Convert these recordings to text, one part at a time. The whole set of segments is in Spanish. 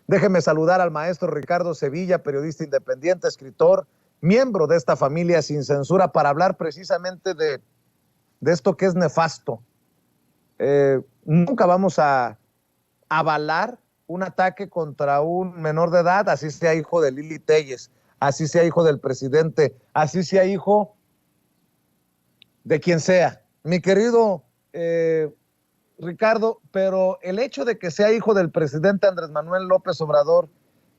Déjeme saludar al maestro Ricardo Sevilla, periodista independiente, escritor, miembro de esta familia Sin Censura, para hablar precisamente de esto que es nefasto. Nunca vamos a avalar un ataque contra un menor de edad, así sea hijo de Lili Telles, así sea hijo del presidente, así sea hijo de quien sea. Mi querido Ricardo, pero el hecho de que sea hijo del presidente Andrés Manuel López Obrador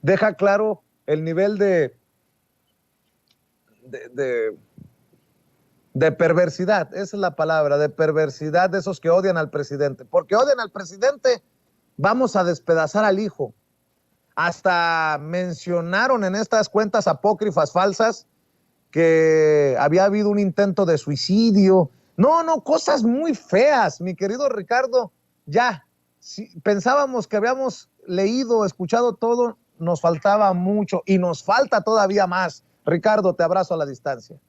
deja claro el nivel de perversidad, esa es la palabra, de perversidad de esos que odian al presidente. Porque odian al presidente, vamos a despedazar al hijo. Hasta mencionaron en estas cuentas apócrifas falsas que había habido un intento de suicidio. No, cosas muy feas, mi querido Ricardo. Ya, si pensábamos que habíamos leído, escuchado todo, nos faltaba mucho y nos falta todavía más. Ricardo, te abrazo a la distancia.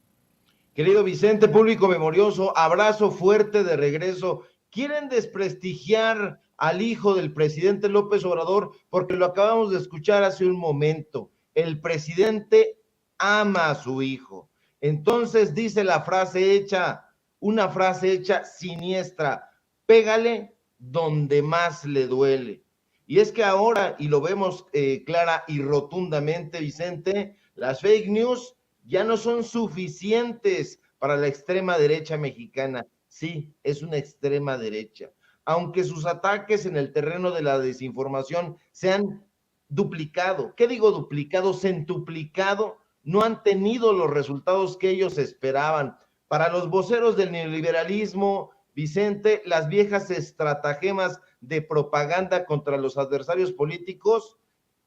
Querido Vicente, público memorioso, abrazo fuerte de regreso. Quieren desprestigiar al hijo del presidente López Obrador porque lo acabamos de escuchar hace un momento. El presidente ama a su hijo. Entonces dice la frase hecha, una frase hecha siniestra: pégale donde más le duele. Y es que ahora, y lo vemos clara y rotundamente, Vicente, las fake news ya no son suficientes para la extrema derecha mexicana. Sí, es una extrema derecha. Aunque sus ataques en el terreno de la desinformación se han duplicado, ¿qué digo duplicado? Centuplicado, no han tenido los resultados que ellos esperaban. Para los voceros del neoliberalismo, Vicente, las viejas estratagemas de propaganda contra los adversarios políticos,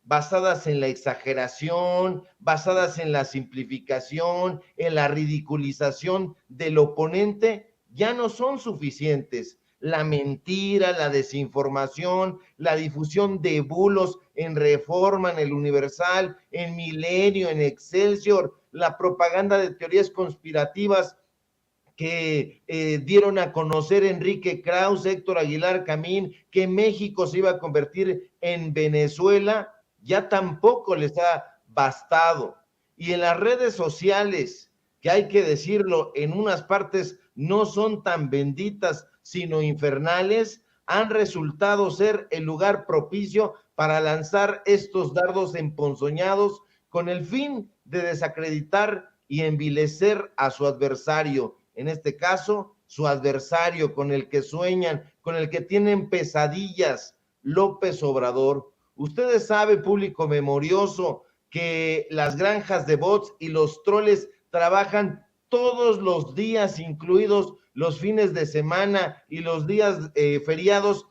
basadas en la exageración, basadas en la simplificación, en la ridiculización del oponente, ya no son suficientes. La mentira, la desinformación, la difusión de bulos en Reforma, en el Universal, en Milenio, en Excelsior, la propaganda de teorías conspirativas que dieron a conocer Enrique Krause, Héctor Aguilar Camín, que México se iba a convertir en Venezuela, ya tampoco les ha bastado. Y en las redes sociales, que hay que decirlo, en unas partes no son tan benditas, sino infernales, han resultado ser el lugar propicio para lanzar estos dardos emponzoñados con el fin de desacreditar y envilecer a su adversario. En este caso, su adversario con el que sueñan, con el que tienen pesadillas, López Obrador. Ustedes saben, público memorioso, que las granjas de bots y los troles trabajan todos los días, incluidos los fines de semana y los días feriados,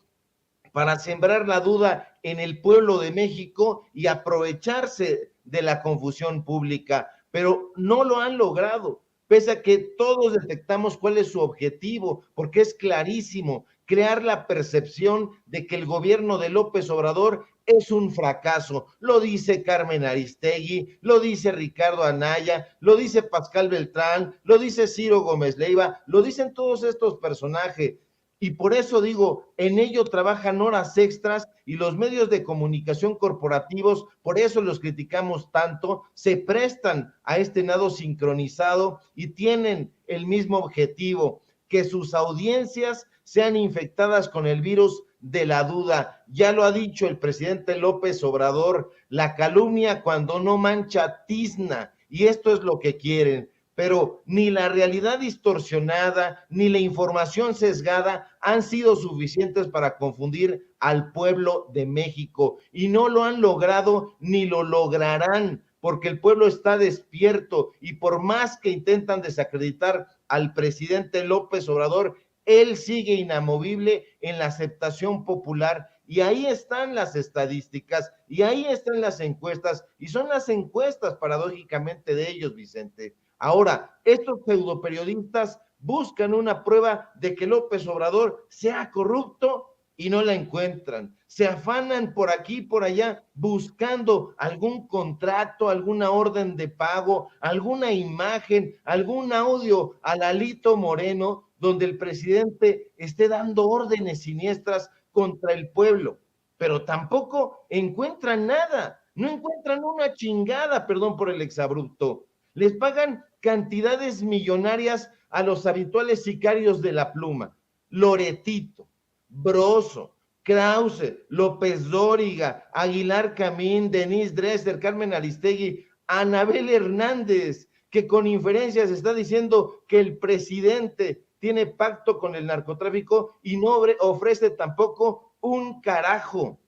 para sembrar la duda en el pueblo de México y aprovecharse de la confusión pública, pero no lo han logrado, pese a que todos detectamos cuál es su objetivo, porque es clarísimo: crear la percepción de que el gobierno de López Obrador es un fracaso. Lo dice Carmen Aristegui, lo dice Ricardo Anaya, lo dice Pascal Beltrán, lo dice Ciro Gómez Leiva, lo dicen todos estos personajes. Y por eso digo, en ello trabajan horas extras y los medios de comunicación corporativos, por eso los criticamos tanto, se prestan a este nado sincronizado y tienen el mismo objetivo: que sus audiencias sean infectadas con el virus de la duda. Ya lo ha dicho el presidente López Obrador: la calumnia cuando no mancha tizna, y esto es lo que quieren. Pero ni la realidad distorsionada ni la información sesgada han sido suficientes para confundir al pueblo de México, y no lo han logrado ni lo lograrán, porque el pueblo está despierto, y por más que intentan desacreditar al presidente López Obrador, él sigue inamovible en la aceptación popular. Y ahí están las estadísticas, y ahí están las encuestas, y son las encuestas paradójicamente de ellos, Vicente. Ahora, estos pseudoperiodistas buscan una prueba de que López Obrador sea corrupto y no la encuentran. Se afanan por aquí y por allá buscando algún contrato, alguna orden de pago, alguna imagen, algún audio a Lalito Moreno, donde el presidente esté dando órdenes siniestras contra el pueblo. pero tampoco encuentran nada, no encuentran una chingada, perdón por el exabrupto. Les pagan cantidades millonarias a los habituales sicarios de la pluma, Loretito, Broso, Krause, López Dóriga, Aguilar Camín, Denise Dresser, Carmen Aristegui, Anabel Hernández, que con inferencias está diciendo que el presidente tiene pacto con el narcotráfico y no ofrece tampoco un carajo.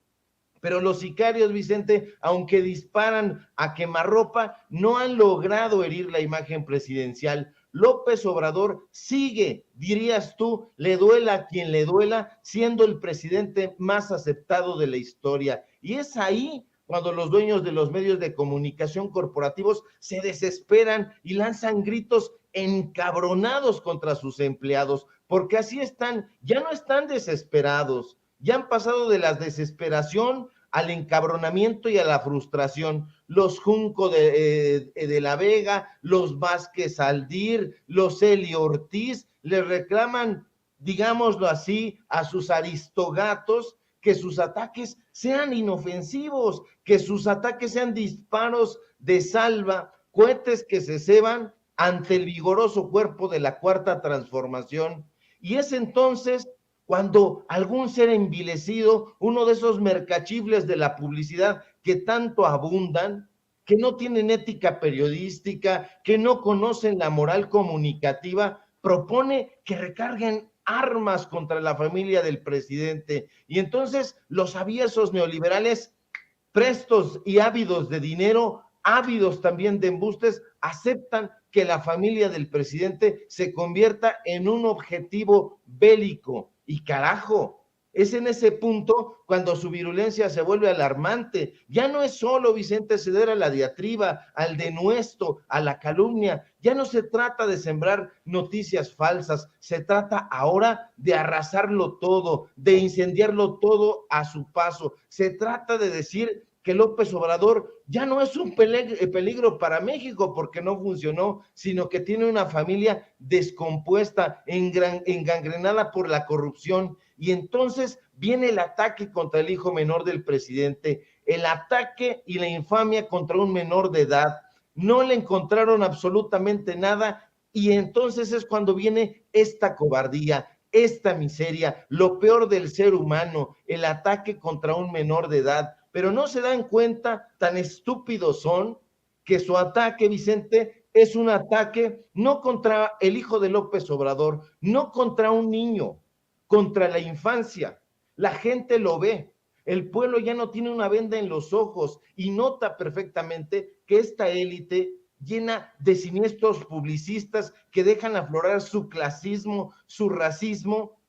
Pero los sicarios, Vicente, aunque disparan a quemarropa, no han logrado herir la imagen presidencial. López Obrador sigue, dirías tú, le duela a quien le duela, siendo el presidente más aceptado de la historia. Y es ahí cuando los dueños de los medios de comunicación corporativos se desesperan y lanzan gritos encabronados contra sus empleados, porque así están, ya no están desesperados, ya han pasado de la desesperación al encabronamiento y a la frustración. Los Junco de la Vega, los Vázquez Aldir, los Eli Ortiz, le reclaman, digámoslo así, a sus aristogatos que sus ataques sean inofensivos, que sus ataques sean disparos de salva, cohetes que se ceban ante el vigoroso cuerpo de la Cuarta Transformación. Y es entonces cuando algún ser envilecido, uno de esos mercachifles de la publicidad que tanto abundan, que no tienen ética periodística, que no conocen la moral comunicativa, propone que recarguen armas contra la familia del presidente. Y entonces los aviesos neoliberales, prestos y ávidos de dinero, ávidos también de embustes, aceptan que la familia del presidente se convierta en un objetivo bélico. Y carajo, es en ese punto cuando su virulencia se vuelve alarmante. Ya no es solo, Vicente, ceder a la diatriba, al denuesto, a la calumnia. Ya no se trata de sembrar noticias falsas, se trata ahora de arrasarlo todo, de incendiarlo todo a su paso. Se trata de decir que López Obrador ya no es un peligro para México porque no funcionó, sino que tiene una familia descompuesta, engangrenada por la corrupción. Y entonces viene el ataque contra el hijo menor del presidente, el ataque y la infamia contra un menor de edad. No le encontraron absolutamente nada y entonces es cuando viene esta cobardía, esta miseria, lo peor del ser humano, el ataque contra un menor de edad. Pero no se dan cuenta, tan estúpidos son, que su ataque, Vicente, es un ataque no contra el hijo de López Obrador, no contra un niño, contra la infancia. La gente lo ve, el pueblo ya no tiene una venda en los ojos y nota perfectamente que esta élite llena de siniestros publicistas que dejan aflorar su clasismo, su racismo,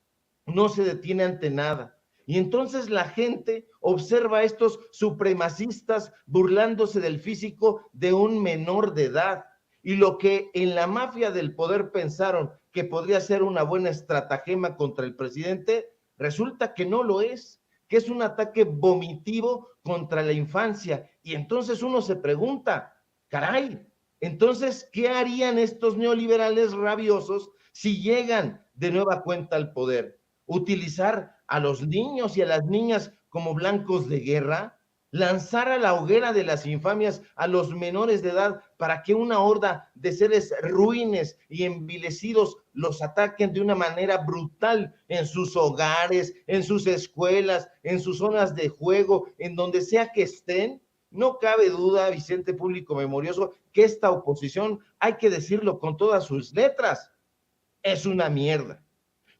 no se detiene ante nada. Y entonces la gente observa a estos supremacistas burlándose del físico de un menor de edad. Y lo que en la mafia del poder pensaron que podría ser una buena estratagema contra el presidente, resulta que no lo es, que es un ataque vomitivo contra la infancia. Y entonces uno se pregunta, caray, entonces, ¿qué harían estos neoliberales rabiosos si llegan de nueva cuenta al poder? ¿Utilizar a los niños y a las niñas como blancos de guerra? ¿Lanzar a la hoguera de las infamias a los menores de edad para que una horda de seres ruines y envilecidos los ataquen de una manera brutal en sus hogares, en sus escuelas, en sus zonas de juego, en donde sea que estén? No cabe duda, Vicente Público Memorioso, que esta oposición, hay que decirlo con todas sus letras, es una mierda.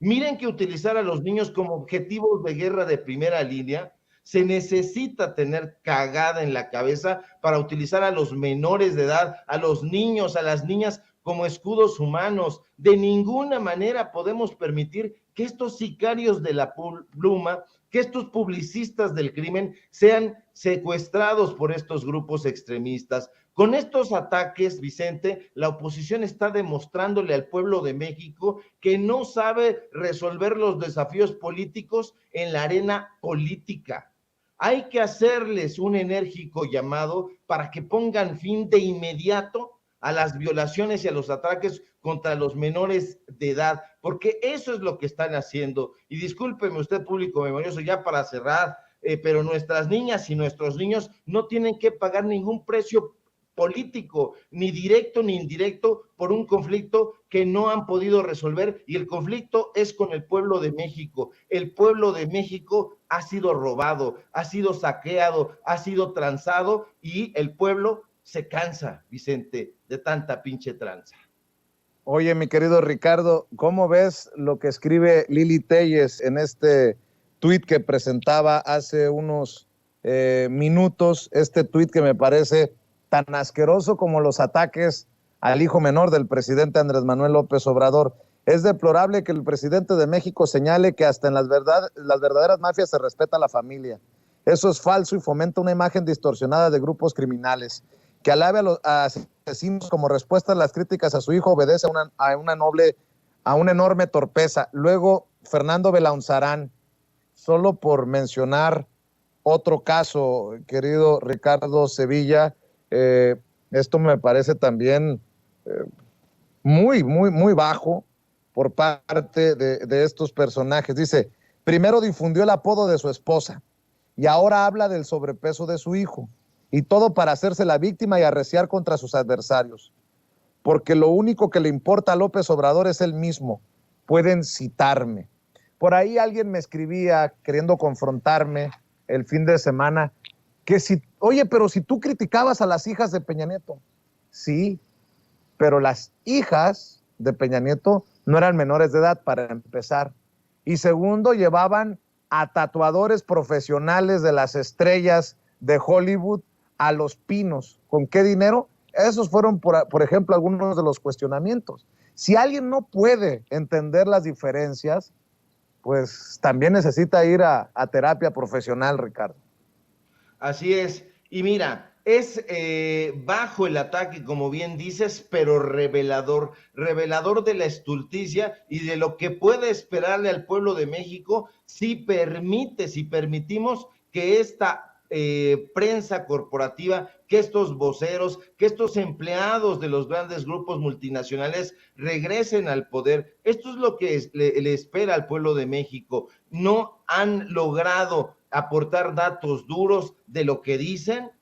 Miren que utilizar a los niños como objetivos de guerra de primera línea, se necesita tener cagada en la cabeza para utilizar a los menores de edad, a los niños, a las niñas como escudos humanos. De ninguna manera podemos permitir que estos sicarios de la pluma, que estos publicistas del crimen sean secuestrados por estos grupos extremistas. Con estos ataques, Vicente, la oposición está demostrándole al pueblo de México que no sabe resolver los desafíos políticos en la arena política. Hay que hacerles un enérgico llamado para que pongan fin de inmediato a las violaciones y a los ataques contra los menores de edad, porque eso es lo que están haciendo. Y discúlpeme usted, público memorioso, ya para cerrar, pero nuestras niñas y nuestros niños no tienen que pagar ningún precio político, ni directo ni indirecto, por un conflicto que no han podido resolver, y el conflicto es con el pueblo de México. El pueblo de México ha sido robado, ha sido saqueado, ha sido transado, y el pueblo se cansa, Vicente, de tanta pinche tranza. Oye, mi querido Ricardo, ¿cómo ves lo que escribe Lili Téllez en este tuit que presentaba hace unos minutos? Este tuit que me parece tan asqueroso como los ataques al hijo menor del presidente Andrés Manuel López Obrador. Es deplorable que el presidente de México señale que hasta en las verdaderas mafias se respeta a la familia. Eso es falso y fomenta una imagen distorsionada de grupos criminales. Que alabe a los asesinos como respuesta a las críticas a su hijo obedece a una enorme torpeza. Luego, Fernando Belaunzarán, solo por mencionar otro caso, querido Ricardo Sevilla, esto me parece también muy bajo por parte de estos personajes. Dice, primero difundió el apodo de su esposa y ahora habla del sobrepeso de su hijo, y todo para hacerse la víctima y arreciar contra sus adversarios, porque lo único que le importa a López Obrador es él mismo. Pueden citarme. Por ahí alguien me escribía queriendo confrontarme el fin de semana, que si, oye, pero si tú criticabas a las hijas de Peña Nieto. Sí, pero las hijas de Peña Nieto no eran menores de edad, para empezar. Y segundo, llevaban a tatuadores profesionales de las estrellas de Hollywood a Los Pinos. ¿Con qué dinero? Esos fueron, por ejemplo, algunos de los cuestionamientos. Si alguien no puede entender las diferencias, pues también necesita ir a terapia profesional, Ricardo. Así es. Y mira, es bajo el ataque, como bien dices, pero revelador de la estulticia y de lo que puede esperarle al pueblo de México si permitimos que esta prensa corporativa, que estos voceros, que estos empleados de los grandes grupos multinacionales regresen al poder. Esto es lo que le espera al pueblo de México. No han logrado aportar datos duros de lo que dicen.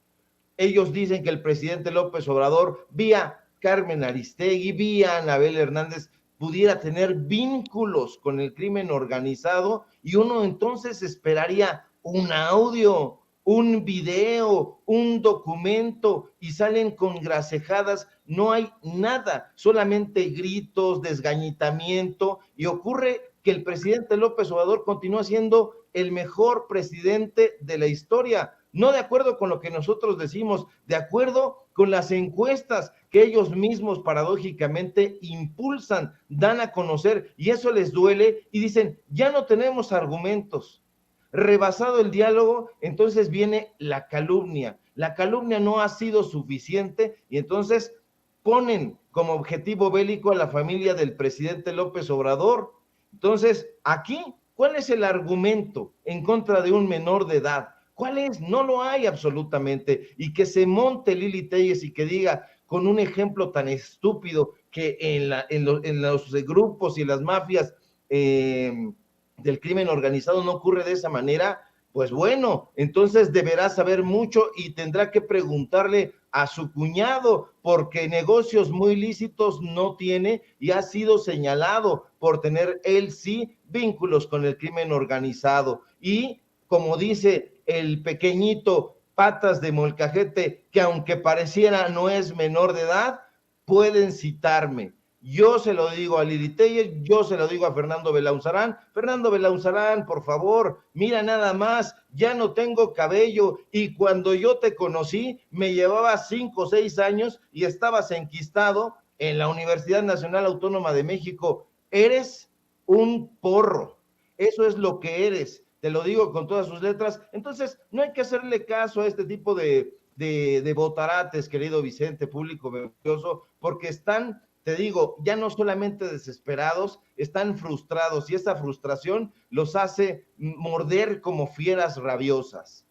Ellos dicen que el presidente López Obrador, vía Carmen Aristegui, vía Anabel Hernández, pudiera tener vínculos con el crimen organizado, y uno entonces esperaría un audio, un video, un documento, y salen con gracejadas. No hay nada, solamente gritos, desgañitamiento, y ocurre que el presidente López Obrador continúa siendo el mejor presidente de la historia, no de acuerdo con lo que nosotros decimos, de acuerdo con las encuestas que ellos mismos paradójicamente impulsan, dan a conocer, y eso les duele, y dicen, ya no tenemos argumentos. Rebasado el diálogo, entonces viene la calumnia. La calumnia no ha sido suficiente, y entonces ponen como objetivo bélico a la familia del presidente López Obrador. Entonces, aquí, ¿cuál es el argumento en contra de un menor de edad? ¿Cuál es? No lo hay absolutamente. Y que se monte Lili Téllez y que diga con un ejemplo tan estúpido que en los grupos y las mafias del crimen organizado no ocurre de esa manera, pues bueno, entonces deberá saber mucho y tendrá que preguntarle a su cuñado, porque negocios muy lícitos no tiene y ha sido señalado por tener él sí vínculos con el crimen organizado. Y como dice el pequeñito Patas de Molcajete, que aunque pareciera no es menor de edad, pueden citarme. Yo se lo digo a Lili Téllez, yo se lo digo a Fernando Belaunzarán. Fernando Belaunzarán, por favor, mira nada más, ya no tengo cabello, y cuando yo te conocí me llevabas 5 o 6 años y estabas enquistado en la Universidad Nacional Autónoma de México. Eres un porro, eso es lo que eres, te lo digo con todas sus letras. Entonces no hay que hacerle caso a este tipo de botarates, querido Vicente, público mafioso, porque están, te digo, ya no solamente desesperados, están frustrados, y esa frustración los hace morder como fieras rabiosas.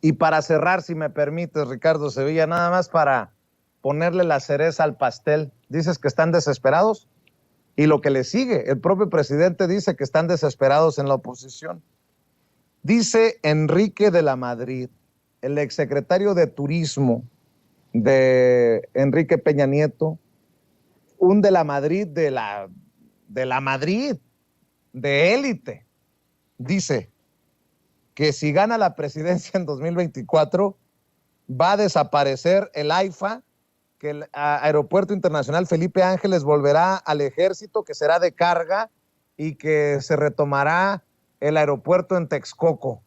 Y para cerrar, si me permites, Ricardo Sevilla, nada más para ponerle la cereza al pastel, dices que están desesperados, y lo que le sigue, el propio presidente dice que están desesperados en la oposición. Dice Enrique de la Madrid, el exsecretario de Turismo de Enrique Peña Nieto, un de la Madrid, de la Madrid, de élite, dice que si gana la presidencia en 2024, va a desaparecer el AIFA, que el Aeropuerto Internacional Felipe Ángeles volverá al ejército, que será de carga, y que se retomará el aeropuerto en Texcoco.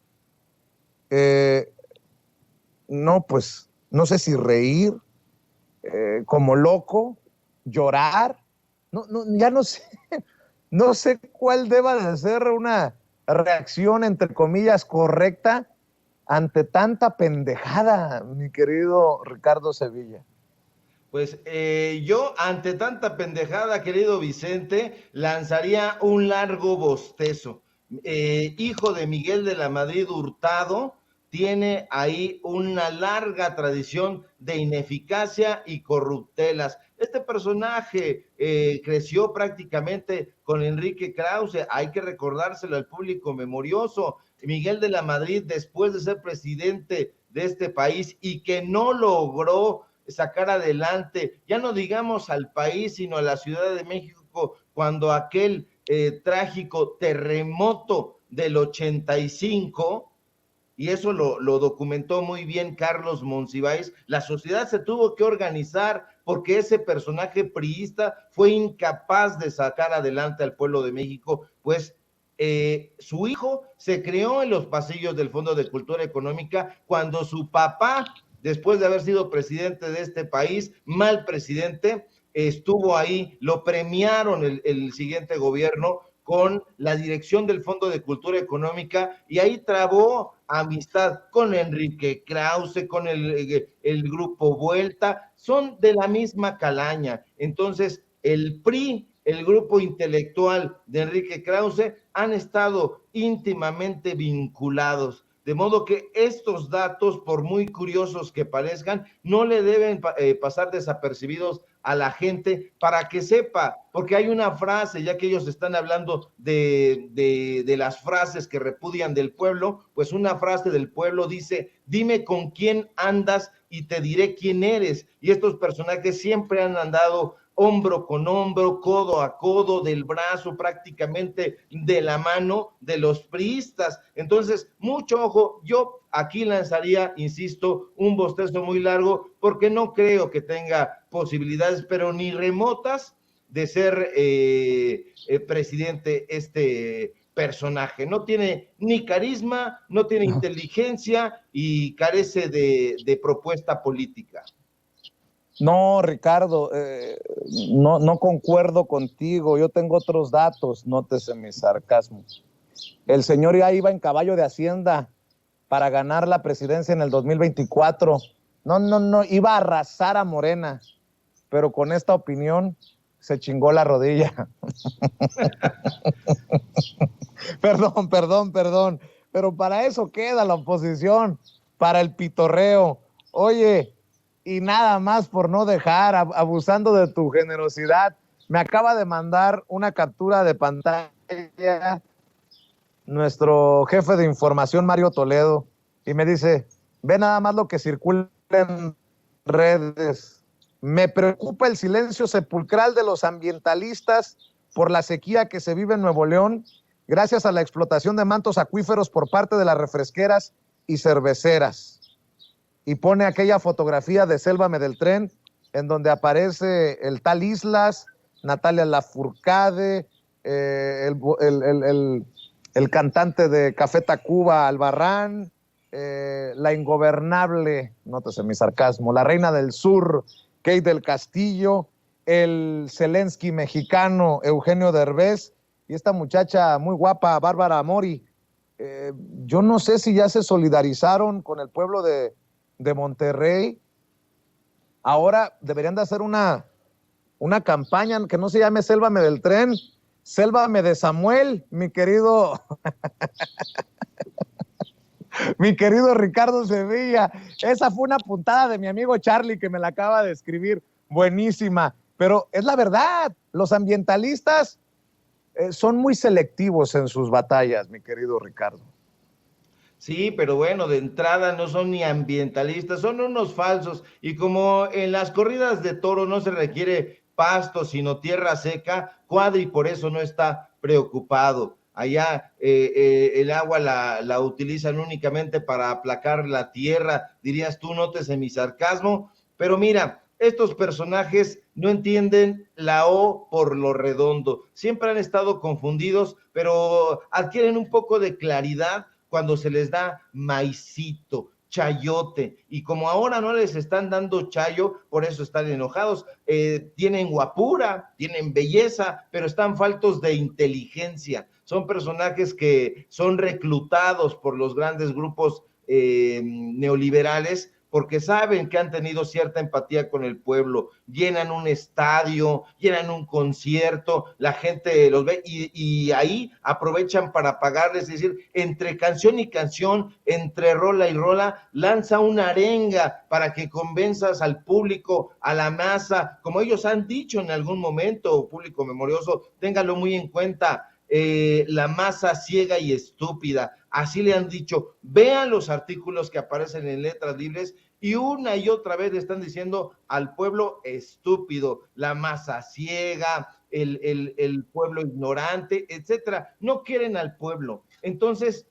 No, pues, no sé si reír, como loco, llorar, ya no sé, no sé cuál deba de ser una reacción, entre comillas, correcta ante tanta pendejada, mi querido Ricardo Sevilla. Pues yo, ante tanta pendejada, querido Vicente, lanzaría un largo bostezo. Hijo de Miguel de la Madrid Hurtado, tiene ahí una larga tradición de ineficacia y corruptelas. Este personaje creció prácticamente con Enrique Krause, hay que recordárselo al público memorioso. Miguel de la Madrid, después de ser presidente de este país y que no logró sacar adelante, ya no digamos al país, sino a la Ciudad de México, cuando aquel trágico terremoto del 85, y eso lo documentó muy bien Carlos Monsiváis, la sociedad se tuvo que organizar porque ese personaje priista fue incapaz de sacar adelante al pueblo de México, pues su hijo se creó en los pasillos del Fondo de Cultura Económica cuando su papá, después de haber sido presidente de este país, mal presidente, estuvo ahí, lo premiaron el siguiente gobierno con la dirección del Fondo de Cultura Económica y ahí trabó amistad con Enrique Krause, con el grupo Vuelta, son de la misma calaña. Entonces, el PRI, el grupo intelectual de Enrique Krause, han estado íntimamente vinculados. De modo que estos datos, por muy curiosos que parezcan, no le deben pasar desapercibidos a la gente para que sepa, porque hay una frase, ya que ellos están hablando de las frases que repudian del pueblo, pues una frase del pueblo dice, dime con quién andas y te diré quién eres. Y estos personajes siempre han andado hombro con hombro, codo a codo, del brazo, prácticamente de la mano de los priistas. Entonces, mucho ojo, yo aquí lanzaría, insisto, un bostezo muy largo, porque no creo que tenga posibilidades, pero ni remotas, de ser presidente este personaje. No tiene ni carisma, no tiene inteligencia y carece de propuesta política. No, Ricardo, no concuerdo contigo. Yo tengo otros datos, nótese mi sarcasmo. El señor ya iba en caballo de Hacienda para ganar la presidencia en el 2024. No, iba a arrasar a Morena, pero con esta opinión se chingó la rodilla. Perdón, pero para eso queda la oposición, para el pitorreo. Oye, y nada más por no dejar, abusando de tu generosidad, me acaba de mandar una captura de pantalla nuestro jefe de información, Mario Toledo, y me dice, ve nada más lo que circula en redes. Me preocupa el silencio sepulcral de los ambientalistas por la sequía que se vive en Nuevo León, gracias a la explotación de mantos acuíferos por parte de las refresqueras y cerveceras. Y pone aquella fotografía de Sélvame del Tren, en donde aparece el tal Islas, Natalia Lafourcade, el cantante de Café Tacuba, Albarrán, la ingobernable, nótese mi sarcasmo, la reina del sur, Kate del Castillo, el Zelensky mexicano, Eugenio Derbez, y esta muchacha muy guapa, Bárbara Mori. Yo no sé si ya se solidarizaron con el pueblo de Monterrey. Ahora deberían de hacer una campaña que no se llame Sélvame del Tren, Sélvame de Samuel, mi querido mi querido Ricardo Sevilla. Esa fue una puntada de mi amigo Charlie que me la acaba de escribir, buenísima, pero es la verdad, los ambientalistas son muy selectivos en sus batallas, mi querido Ricardo. Sí, pero bueno, de entrada no son ni ambientalistas, son unos falsos. Y como en las corridas de toro no se requiere pasto, sino tierra seca, Cuadri por eso no está preocupado. Allá el agua la utilizan únicamente para aplacar la tierra, dirías tú, nótese mi sarcasmo. Pero mira, estos personajes no entienden la O por lo redondo. Siempre han estado confundidos, pero adquieren un poco de claridad cuando se les da maicito, chayote, y como ahora no les están dando chayo, por eso están enojados. Tienen guapura, tienen belleza, pero están faltos de inteligencia. Son personajes que son reclutados por los grandes grupos neoliberales porque saben que han tenido cierta empatía con el pueblo, llenan un estadio, llenan un concierto, la gente los ve y ahí aprovechan para pagarles, es decir, entre canción y canción, entre rola y rola, lanza una arenga para que convenzas al público, a la masa, como ellos han dicho en algún momento, público memorioso, téngalo muy en cuenta, la masa ciega y estúpida, así le han dicho. Vean los artículos que aparecen en Letras Libres y una y otra vez le están diciendo al pueblo estúpido, la masa ciega, el pueblo ignorante, etcétera. No quieren al pueblo. Entonces,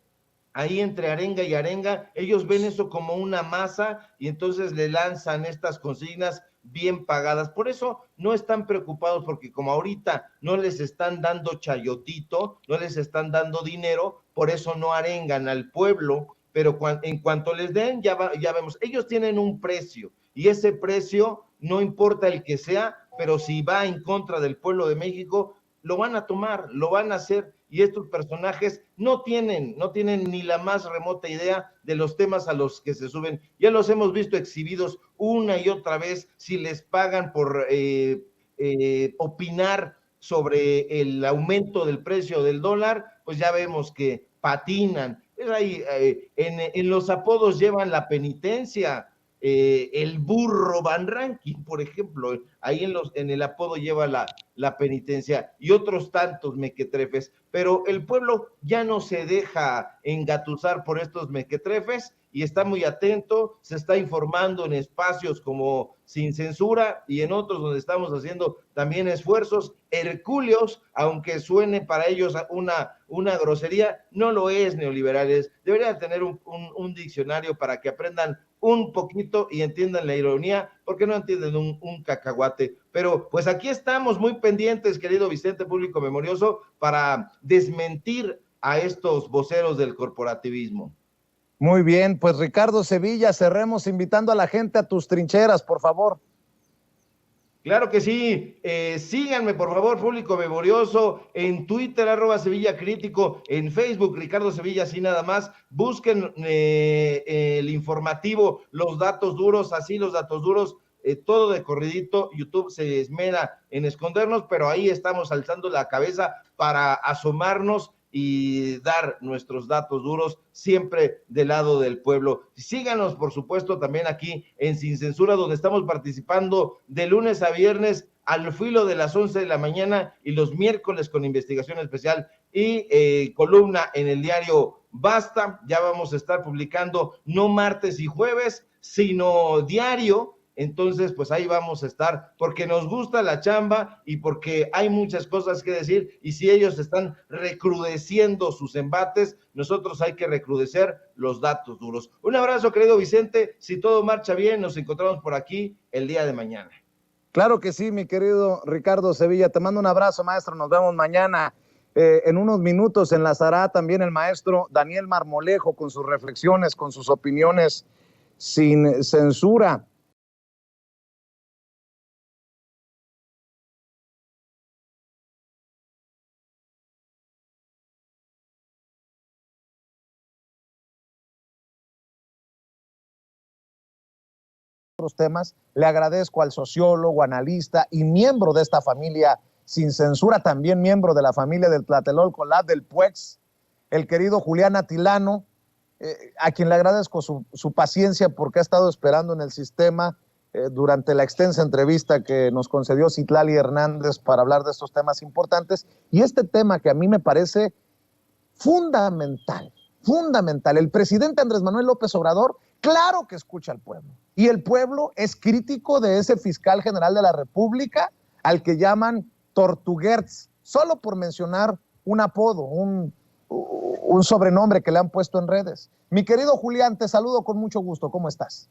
ahí entre arenga y arenga, ellos ven eso como una masa y entonces le lanzan estas consignas bien pagadas. Por eso no están preocupados, porque como ahorita no les están dando chayotito, no les están dando dinero, por eso no arengan al pueblo, pero en cuanto les den, ya vemos, ellos tienen un precio y ese precio no importa el que sea, pero si va en contra del pueblo de México, lo van a tomar, lo van a hacer, y estos personajes no tienen ni la más remota idea de los temas a los que se suben. Ya los hemos visto exhibidos una y otra vez. Si les pagan por opinar sobre el aumento del precio del dólar, pues ya vemos que patinan. Es ahí, en los apodos llevan la penitencia. El burro Van Ranking, por ejemplo, ahí en el apodo lleva la penitencia, y otros tantos mequetrefes, pero el pueblo ya no se deja engatusar por estos mequetrefes y está muy atento, se está informando en espacios como Sin Censura y en otros donde estamos haciendo también esfuerzos hercúleos, aunque suene para ellos una grosería, no lo es, neoliberales. Deberían tener un diccionario para que aprendan un poquito y entiendan la ironía, porque no entienden un cacahuate. Pero pues aquí estamos muy pendientes, querido Vicente, público memorioso, para desmentir a estos voceros del corporativismo. Muy bien, pues Ricardo Sevilla, cerremos invitando a la gente a tus trincheras, por favor. Claro que sí, síganme por favor, público memorioso, en Twitter, @Sevilla Crítico, en Facebook, Ricardo Sevilla, así nada más, busquen el informativo, los datos duros, así los datos duros, todo de corridito. YouTube se esmera en escondernos, pero ahí estamos alzando la cabeza para asomarnos y dar nuestros datos duros, siempre del lado del pueblo. Síganos, por supuesto, también aquí en Sin Censura, donde estamos participando de lunes a viernes al filo de las 11 de la mañana y los miércoles con investigación especial y columna en el diario Basta. Ya vamos a estar publicando no martes y jueves, sino diario. Entonces, pues ahí vamos a estar, porque nos gusta la chamba y porque hay muchas cosas que decir, y si ellos están recrudeciendo sus embates, nosotros hay que recrudecer los datos duros. Un abrazo, querido Vicente, si todo marcha bien, nos encontramos por aquí el día de mañana. Claro que sí, mi querido Ricardo Sevilla, te mando un abrazo, maestro, nos vemos mañana. En unos minutos enlazará también el maestro Daniel Marmolejo con sus reflexiones, con sus opiniones sin censura. Otros temas. Le agradezco al sociólogo, analista y miembro de esta familia Sin Censura, también miembro de la familia del Tlatelolco, la del PUEX, el querido Julián Atilano, a quien le agradezco su paciencia, porque ha estado esperando en el sistema durante la extensa entrevista que nos concedió Citlali Hernández para hablar de estos temas importantes, y este tema que a mí me parece fundamental fundamental. El presidente Andrés Manuel López Obrador, claro que escucha al pueblo. Y el pueblo es crítico de ese fiscal general de la República, al que llaman Tortuguerz, solo por mencionar un apodo, un sobrenombre que le han puesto en redes. Mi querido Julián, te saludo con mucho gusto. ¿Cómo estás?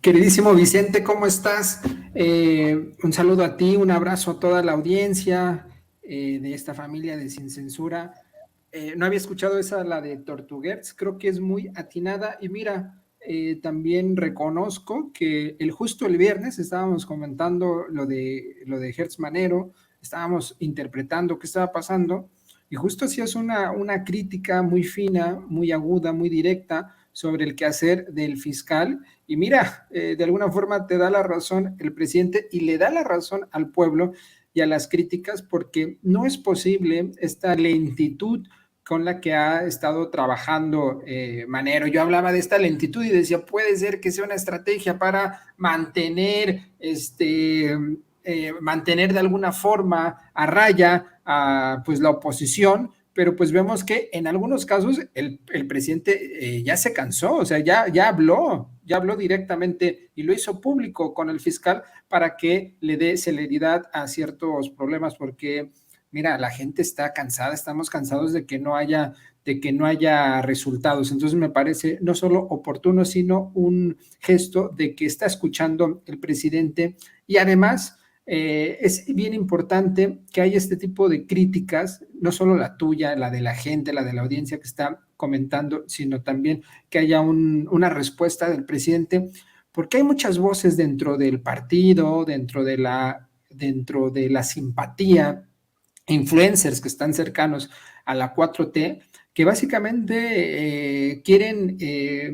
Queridísimo Vicente, ¿cómo estás? Un saludo a ti, un abrazo a toda la audiencia de esta familia de Sin Censura. No había escuchado la de Tortuguerz, creo que es muy atinada. Y mira, también reconozco que justo el viernes estábamos comentando lo de Hertz Manero, estábamos interpretando qué estaba pasando, y justo hacías una crítica muy fina, muy aguda, muy directa sobre el quehacer del fiscal. Y mira, de alguna forma te da la razón el presidente y le da la razón al pueblo y a las críticas, porque no es posible esta lentitud con la que ha estado trabajando Manero. Yo hablaba de esta lentitud y decía, puede ser que sea una estrategia para mantener mantener de alguna forma a raya a pues la oposición, pero pues vemos que en algunos casos el presidente ya se cansó, o sea, ya habló directamente y lo hizo público con el fiscal para que le dé celeridad a ciertos problemas, porque mira, la gente está cansada, estamos cansados de que no haya resultados. Entonces me parece no solo oportuno, sino un gesto de que está escuchando el presidente. Y además es bien importante que haya este tipo de críticas, no solo la tuya, la de la gente, la de la audiencia que está comentando, sino también que haya una respuesta del presidente, porque hay muchas voces dentro del partido, dentro de la simpatía, influencers que están cercanos a la 4T, que básicamente quieren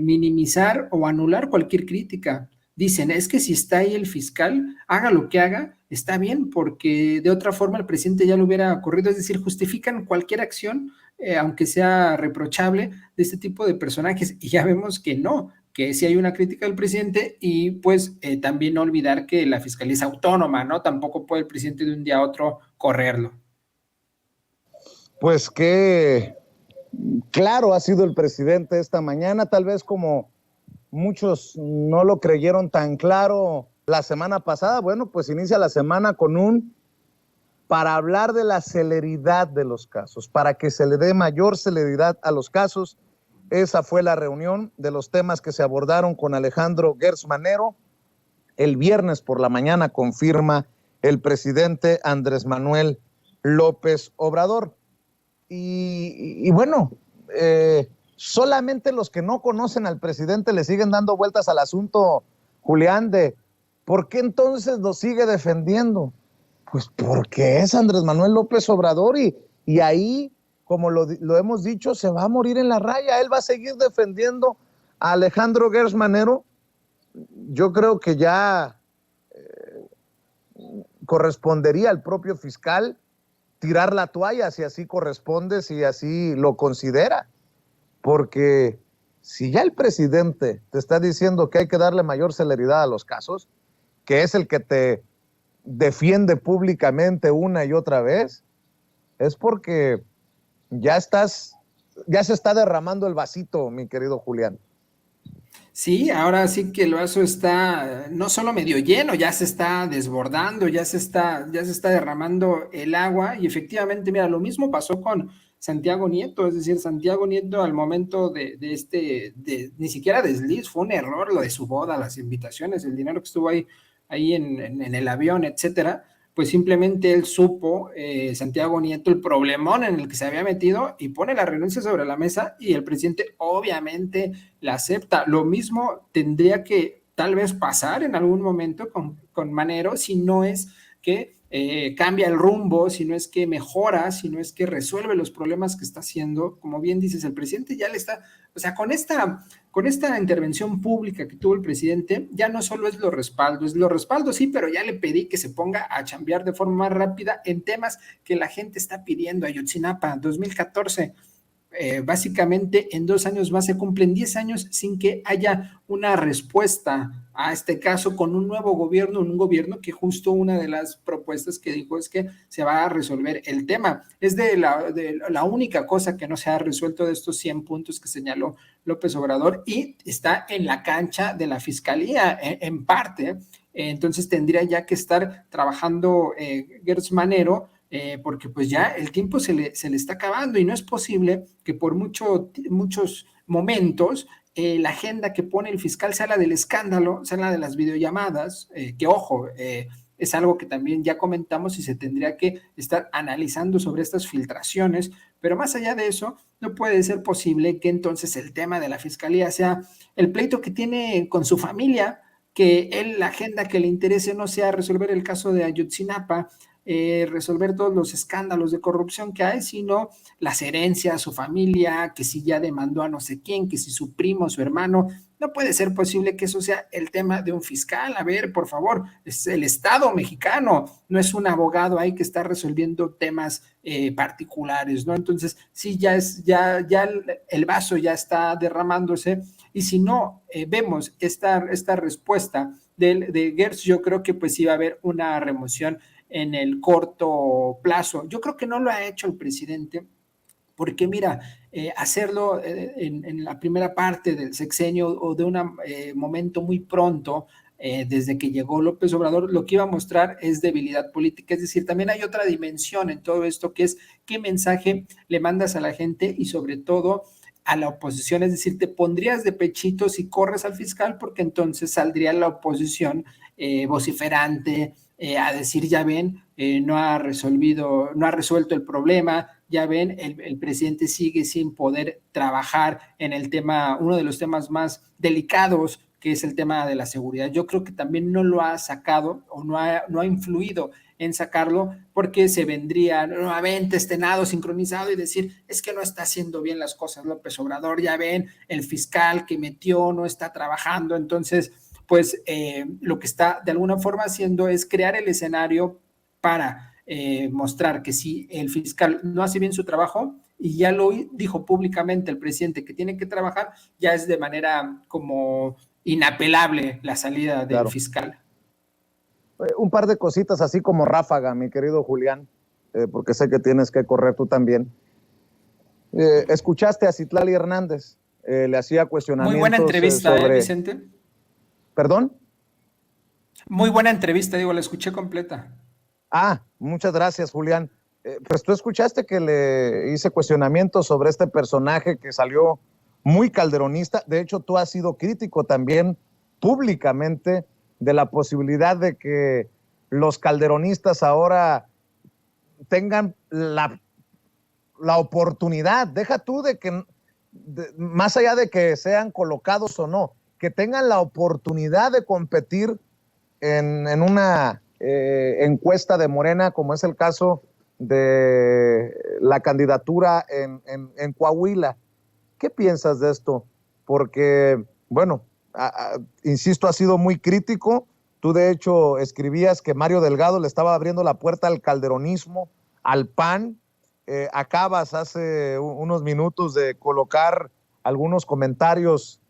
minimizar o anular cualquier crítica. Dicen, es que si está ahí el fiscal, haga lo que haga, está bien, porque de otra forma el presidente ya lo hubiera ocurrido. Es decir, justifican cualquier acción, aunque sea reprochable, de este tipo de personajes. Y ya vemos que no, que sí hay una crítica del presidente. Y pues también no olvidar que la fiscalía es autónoma, ¿no? Tampoco puede el presidente de un día a otro correrlo. Pues qué claro ha sido el presidente esta mañana, tal vez como muchos no lo creyeron tan claro la semana pasada. Bueno, pues inicia la semana con para hablar de la celeridad de los casos, para que se le dé mayor celeridad a los casos. Esa fue la reunión de los temas que se abordaron con Alejandro Gertz Manero. El viernes por la mañana confirma el presidente Andrés Manuel López Obrador. Y bueno, solamente los que no conocen al presidente le siguen dando vueltas al asunto, Julián, de ¿por qué entonces lo sigue defendiendo? Pues porque es Andrés Manuel López Obrador y ahí, como lo hemos dicho, se va a morir en la raya. Él va a seguir defendiendo a Alejandro Gertz Manero. Yo creo que ya correspondería al propio fiscal tirar la toalla si así corresponde, si así lo considera. Porque si ya el presidente te está diciendo que hay que darle mayor celeridad a los casos, que es el que te defiende públicamente una y otra vez, es porque ya se está derramando el vasito, mi querido Julián. Sí, ahora sí que el vaso está no solo medio lleno, ya se está desbordando, ya se está derramando el agua. Y efectivamente, mira, lo mismo pasó con Santiago Nieto. Es decir, Santiago Nieto al momento ni siquiera desliz, fue un error lo de su boda, las invitaciones, el dinero que estuvo ahí en el avión, etcétera. Pues simplemente él supo, Santiago Nieto, el problemón en el que se había metido, y pone la renuncia sobre la mesa, y el presidente obviamente la acepta. Lo mismo tendría que tal vez pasar en algún momento con Manero, si no es que cambia el rumbo, si no es que mejora, si no es que resuelve los problemas que está haciendo. Como bien dices, el presidente ya le está, o sea, con esta intervención pública que tuvo el presidente, ya no solo es los respaldos, sí, pero ya le pedí que se ponga a chambear de forma más rápida en temas que la gente está pidiendo. Ayotzinapa, 2014, básicamente en 2 años más se cumplen 10 años sin que haya una respuesta a este caso con un nuevo gobierno, un gobierno que justo una de las propuestas que dijo es que se va a resolver el tema. Es de la única cosa que no se ha resuelto de estos 100 puntos que señaló López Obrador y está en la cancha de la fiscalía en parte. Entonces tendría ya que estar trabajando Gertz Manero, porque pues ya el tiempo se le está acabando y no es posible que por muchos momentos la agenda que pone el fiscal sea la del escándalo, sea la de las videollamadas, que ojo, es algo que también ya comentamos y se tendría que estar analizando sobre estas filtraciones, pero más allá de eso, no puede ser posible que entonces el tema de la fiscalía sea el pleito que tiene con su familia, que la agenda que le interese no sea resolver el caso de Ayotzinapa, resolver todos los escándalos de corrupción que hay, sino las herencias, su familia, que si ya demandó a no sé quién, que si su primo, su hermano. No puede ser posible que eso sea el tema de un fiscal. A ver, por favor, es el Estado mexicano, no es un abogado ahí que está resolviendo temas particulares, ¿no? Entonces, sí, ya el vaso ya está derramándose, y si no vemos esta respuesta de Gertz, yo creo que pues iba a haber una remoción en el corto plazo. Yo creo que no lo ha hecho el presidente, porque mira, hacerlo en la primera parte del sexenio o de un momento muy pronto, desde que llegó López Obrador, lo que iba a mostrar es debilidad política. Es decir, también hay otra dimensión en todo esto, que es qué mensaje le mandas a la gente y sobre todo a la oposición. Es decir, te pondrías de pechito si corres al fiscal, porque entonces saldría la oposición vociferante, a decir, ya ven, no ha resuelto el problema, ya ven, el presidente sigue sin poder trabajar en el tema, uno de los temas más delicados, que es el tema de la seguridad. Yo creo que también no lo ha sacado o no ha influido en sacarlo, porque se vendría nuevamente estenado, sincronizado y decir, es que no está haciendo bien las cosas López Obrador, ya ven, el fiscal que metió no está trabajando. Entonces, pues lo que está de alguna forma haciendo es crear el escenario para mostrar que si el fiscal no hace bien su trabajo, y ya lo dijo públicamente el presidente que tiene que trabajar, ya es de manera como inapelable la salida del fiscal. Un par de cositas así como ráfaga, mi querido Julián, porque sé que tienes que correr tú también. ¿Escuchaste a Citlali Hernández? Le hacía cuestionamientos. Muy buena entrevista, sobre... Vicente. ¿Perdón? Muy buena entrevista, digo, la escuché completa. Muchas gracias, Julián. Pues tú escuchaste que le hice cuestionamientos sobre este personaje que salió muy calderonista. De hecho, tú has sido crítico también públicamente de la posibilidad de que los calderonistas ahora tengan la oportunidad, deja tú de que, más allá de que sean colocados o no, que tengan la oportunidad de competir en una encuesta de Morena, como es el caso de la candidatura en Coahuila. ¿Qué piensas de esto? Porque, bueno, insisto, ha sido muy crítico. Tú, de hecho, escribías que Mario Delgado le estaba abriendo la puerta al calderonismo, al PAN. Acabas hace unos minutos de colocar algunos comentarios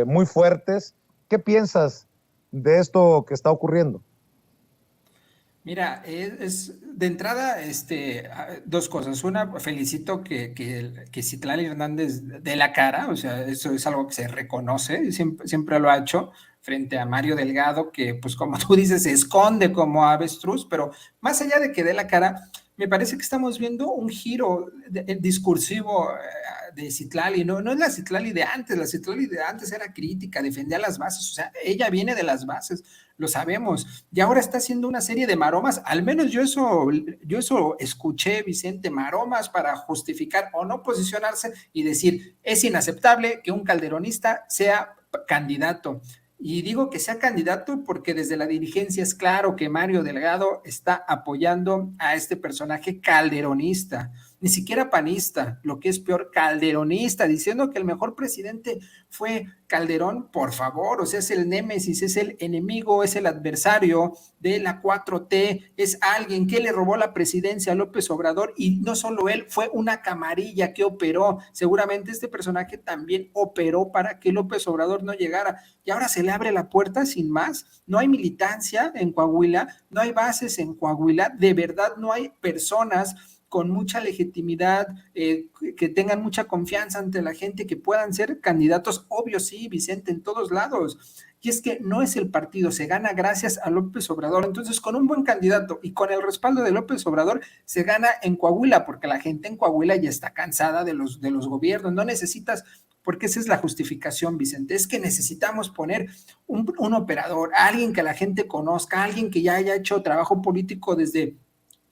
muy fuertes. ¿Qué piensas de esto que está ocurriendo? Mira, es de entrada dos cosas. Una, felicito que Citlali Hernández dé la cara, o sea, eso es algo que se reconoce, siempre lo ha hecho frente a Mario Delgado, que pues como tú dices, se esconde como avestruz, pero más allá de que dé la cara, me parece que estamos viendo un giro discursivo de Citlali. No es la Citlali de antes. La Citlali de antes era crítica, defendía las bases, o sea, ella viene de las bases, lo sabemos, y ahora está haciendo una serie de maromas. Al menos yo eso escuché, Vicente, maromas para justificar o no posicionarse y decir, es inaceptable que un calderonista sea candidato. Y digo que sea candidato porque desde la dirigencia es claro que Mario Delgado está apoyando a este personaje calderonista. ni siquiera panista, lo que es peor, calderonista, diciendo que el mejor presidente fue Calderón. Por favor, o sea, es el némesis, es el enemigo, es el adversario de la 4T, es alguien que le robó la presidencia a López Obrador, y no solo él, fue una camarilla que operó. Seguramente este personaje también operó para que López Obrador no llegara, y ahora se le abre la puerta sin más. No hay militancia en Coahuila, no hay bases en Coahuila, de verdad no hay personas con mucha legitimidad, que tengan mucha confianza ante la gente, que puedan ser candidatos. Obvio, sí, Vicente, en todos lados. Y es que no es el partido, se gana gracias a López Obrador. Entonces, con un buen candidato y con el respaldo de López Obrador, se gana en Coahuila, porque la gente en Coahuila ya está cansada de los gobiernos. No necesitas, porque esa es la justificación, Vicente, es que necesitamos poner un operador, alguien que la gente conozca, alguien que ya haya hecho trabajo político desde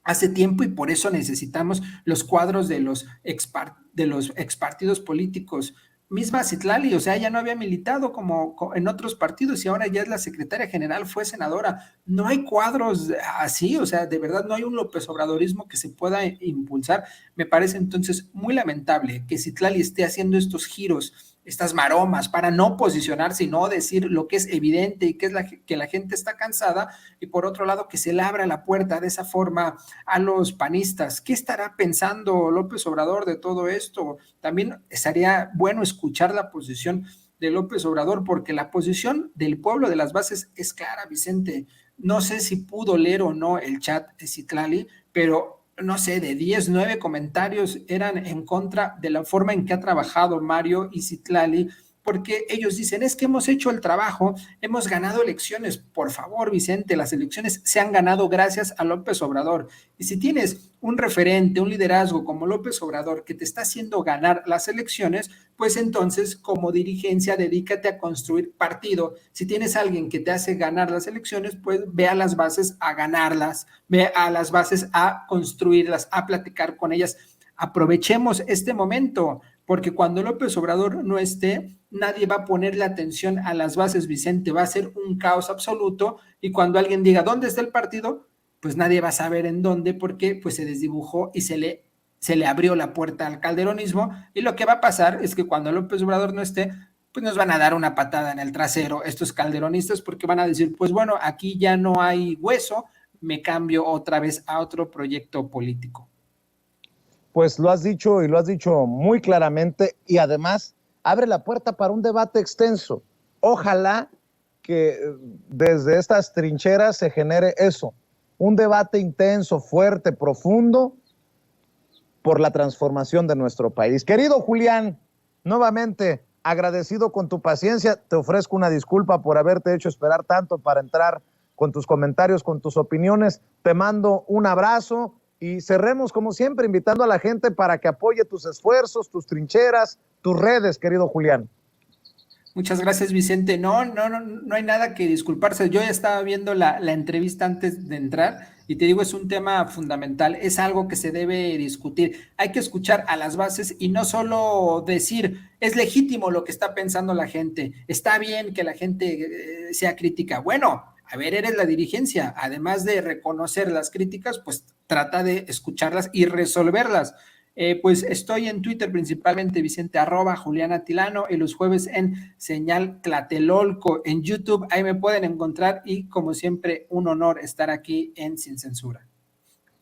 hace tiempo, y por eso necesitamos los cuadros de los expartidos políticos. Misma Citlali, o sea, ya no había militado como en otros partidos y ahora ya es la secretaria general, fue senadora. No hay cuadros así, o sea, de verdad no hay un López Obradorismo que se pueda impulsar. Me parece entonces muy lamentable que Citlali esté haciendo estos giros, estas maromas, para no posicionarse y no decir lo que es evidente y que es que la gente está cansada, y por otro lado que se le abra la puerta de esa forma a los panistas. ¿Qué estará pensando López Obrador de todo esto? También estaría bueno escuchar la posición de López Obrador, porque la posición del pueblo de las bases es clara, Vicente. No sé si pudo leer o no el chat de Citlali, pero no sé, de 10, 9 comentarios eran en contra de la forma en que ha trabajado Mario y Citlali, porque ellos dicen, es que hemos hecho el trabajo, hemos ganado elecciones. Por favor, Vicente, las elecciones se han ganado gracias a López Obrador. Y si tienes un referente, un liderazgo como López Obrador que te está haciendo ganar las elecciones, pues entonces como dirigencia dedícate a construir partido. Si tienes a alguien que te hace ganar las elecciones, pues ve a las bases a ganarlas, ve a las bases a construirlas, a platicar con ellas. Aprovechemos este momento, porque cuando López Obrador no esté, nadie va a ponerle atención a las bases, Vicente, va a ser un caos absoluto, y cuando alguien diga, ¿dónde está el partido?, pues nadie va a saber en dónde, porque pues se desdibujó y se le abrió la puerta al calderonismo, y lo que va a pasar es que cuando López Obrador no esté, pues nos van a dar una patada en el trasero estos calderonistas, porque van a decir, pues bueno, aquí ya no hay hueso, me cambio otra vez a otro proyecto político. Pues lo has dicho, y lo has dicho muy claramente, y además abre la puerta para un debate extenso. Ojalá que desde estas trincheras se genere eso, un debate intenso, fuerte, profundo por la transformación de nuestro país. Querido Julián, nuevamente agradecido con tu paciencia, te ofrezco una disculpa por haberte hecho esperar tanto para entrar con tus comentarios, con tus opiniones. Te mando un abrazo y cerremos como siempre invitando a la gente para que apoye tus esfuerzos, tus trincheras, tus redes, querido Julián. Muchas gracias, Vicente. No hay nada que disculparse. Yo ya estaba viendo la entrevista antes de entrar y te digo, es un tema fundamental, es algo que se debe discutir. Hay que escuchar a las bases y no solo decir, es legítimo lo que está pensando la gente, está bien que la gente sea crítica. Bueno, a ver, eres la dirigencia, además de reconocer las críticas, pues trata de escucharlas y resolverlas. Pues estoy en Twitter principalmente, Vicente, @Juliana Tilano, y los jueves en Señal Tlatelolco, en YouTube, ahí me pueden encontrar, y como siempre, un honor estar aquí en Sin Censura.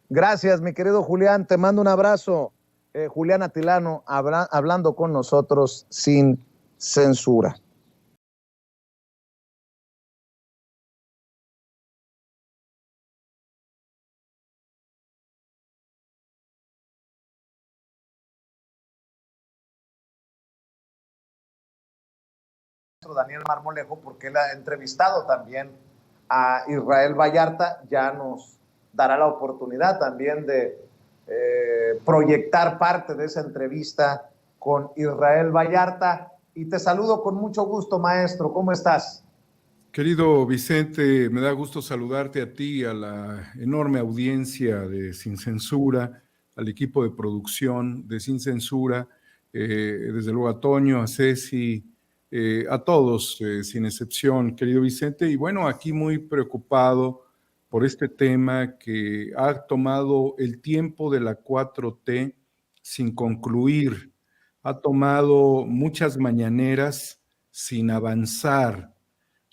Gracias, mi querido Julián, te mando un abrazo. Juliana Tilano, hablando con nosotros sin censura. Daniel Marmolejo, porque él ha entrevistado también a Israel Vallarta, ya nos dará la oportunidad también de proyectar parte de esa entrevista con Israel Vallarta. Y te saludo con mucho gusto, maestro. ¿Cómo estás? Querido Vicente, me da gusto saludarte a ti, a la enorme audiencia de Sin Censura, al equipo de producción de Sin Censura, desde luego a Toño, a Ceci, a todos, sin excepción, querido Vicente. Y bueno, aquí muy preocupado por este tema que ha tomado el tiempo de la 4T sin concluir, ha tomado muchas mañaneras sin avanzar,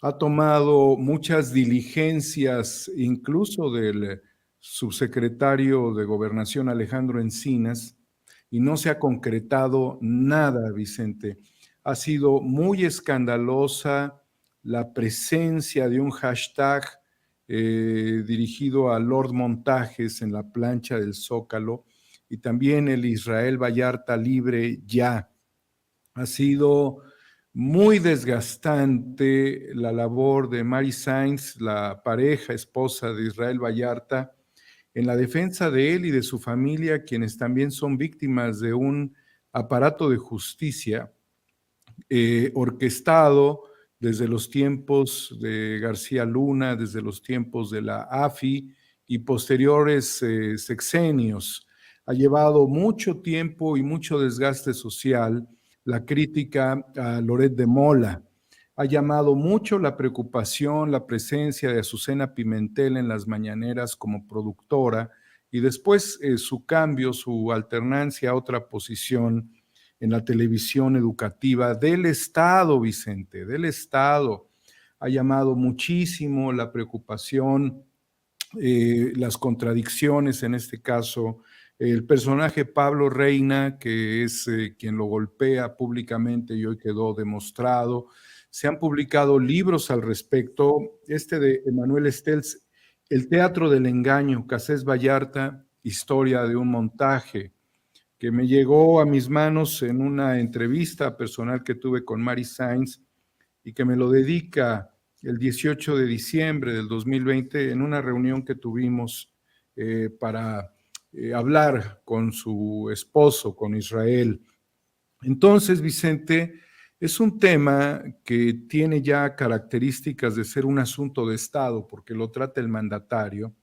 ha tomado muchas diligencias, incluso del subsecretario de Gobernación Alejandro Encinas, y no se ha concretado nada, Vicente. Ha sido muy escandalosa la presencia de un hashtag dirigido a Lord Montajes en la plancha del Zócalo, y también el Israel Vallarta libre ya. Ha sido muy desgastante la labor de Mary Sainz, la pareja, esposa de Israel Vallarta, en la defensa de él y de su familia, quienes también son víctimas de un aparato de justicia orquestado desde los tiempos de García Luna, desde los tiempos de la AFI y posteriores sexenios. Ha llevado mucho tiempo y mucho desgaste social la crítica a Loret de Mola. Ha llamado mucho la preocupación, la presencia de Azucena Pimentel en las mañaneras como productora, y después su cambio, su alternancia a otra posición en la televisión educativa del Estado, Vicente, del Estado. Ha llamado muchísimo la preocupación, las contradicciones, en este caso, el personaje Pablo Reina, que es quien lo golpea públicamente y hoy quedó demostrado. Se han publicado libros al respecto, este de Emanuel Estelz, El teatro del engaño, Cassés Vallarta, historia de un montaje, que me llegó a mis manos en una entrevista personal que tuve con Mary Sainz y que me lo dedica el 18 de diciembre del 2020 en una reunión que tuvimos para hablar con su esposo, con Israel. Entonces, Vicente, es un tema que tiene ya características de ser un asunto de Estado, porque lo trata el mandatario,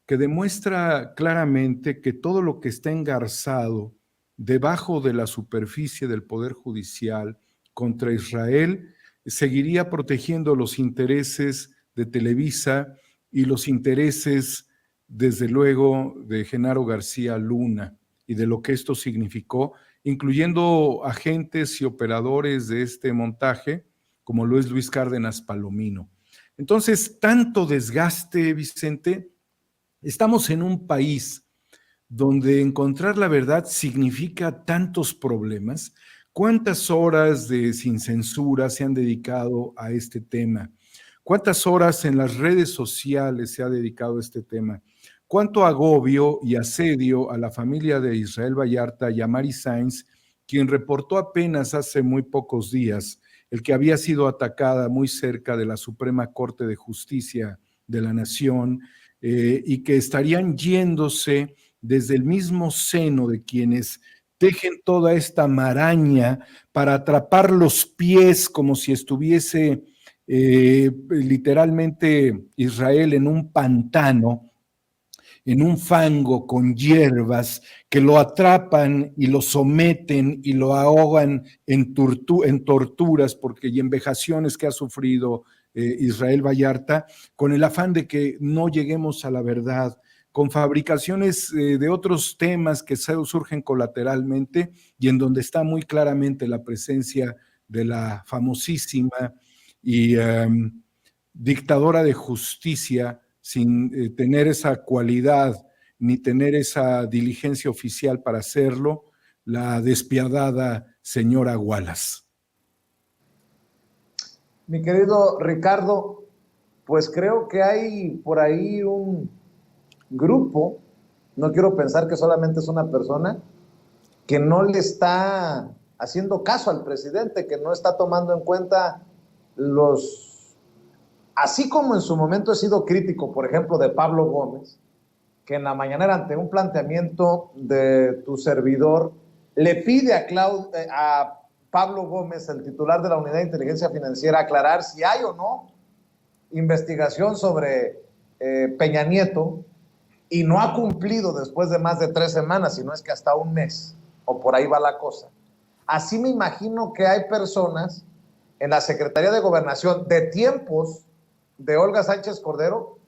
que demuestra claramente que todo lo que está engarzado debajo de la superficie del Poder Judicial contra Israel seguiría protegiendo los intereses de Televisa y los intereses, desde luego, de Genaro García Luna y de lo que esto significó, incluyendo agentes y operadores de este montaje, como lo es Luis Cárdenas Palomino. Entonces, tanto desgaste, Vicente. Estamos en un país donde encontrar la verdad significa tantos problemas. ¿Cuántas horas de Sin Censura se han dedicado a este tema? ¿Cuántas horas en las redes sociales se ha dedicado a este tema? ¿Cuánto agobio y asedio a la familia de Israel Vallarta y a Mary Sainz, quien reportó apenas hace muy pocos días el que había sido atacada muy cerca de la Suprema Corte de Justicia de la Nación, y que estarían yéndose desde el mismo seno de quienes tejen toda esta maraña para atrapar los pies como si estuviese literalmente Israel en un pantano, en un fango con hierbas, que lo atrapan y lo someten y lo ahogan en torturas y en vejaciones que ha sufrido Israel Vallarta, con el afán de que no lleguemos a la verdad, con fabricaciones de otros temas que surgen colateralmente y en donde está muy claramente la presencia de la famosísima y dictadora de justicia, sin tener esa cualidad ni tener esa diligencia oficial para hacerlo, la despiadada señora Wallace. Mi querido Ricardo, pues creo que hay por ahí un grupo, no quiero pensar que solamente es una persona, que no le está haciendo caso al presidente, que no está tomando en cuenta así como en su momento he sido crítico, por ejemplo, de Pablo Gómez, que en la mañanera ante un planteamiento de tu servidor le pide a Pablo Gómez, el titular de la Unidad de Inteligencia Financiera, aclarar si hay o no investigación sobre Peña Nieto, y no ha cumplido después de más de 3 semanas, sino es que hasta un mes, o por ahí va la cosa. Así me imagino que hay personas en la Secretaría de Gobernación de tiempos de Olga Sánchez Cordero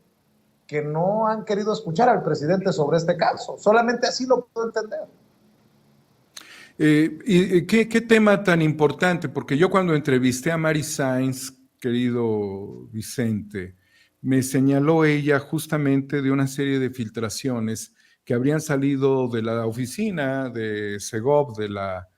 que no han querido escuchar al presidente sobre este caso. Solamente así lo puedo entender. ¿Y qué tema tan importante? Porque yo cuando entrevisté a Mary Sainz, querido Vicente, me señaló ella justamente de una serie de filtraciones que habrían salido de la oficina de Segov, de la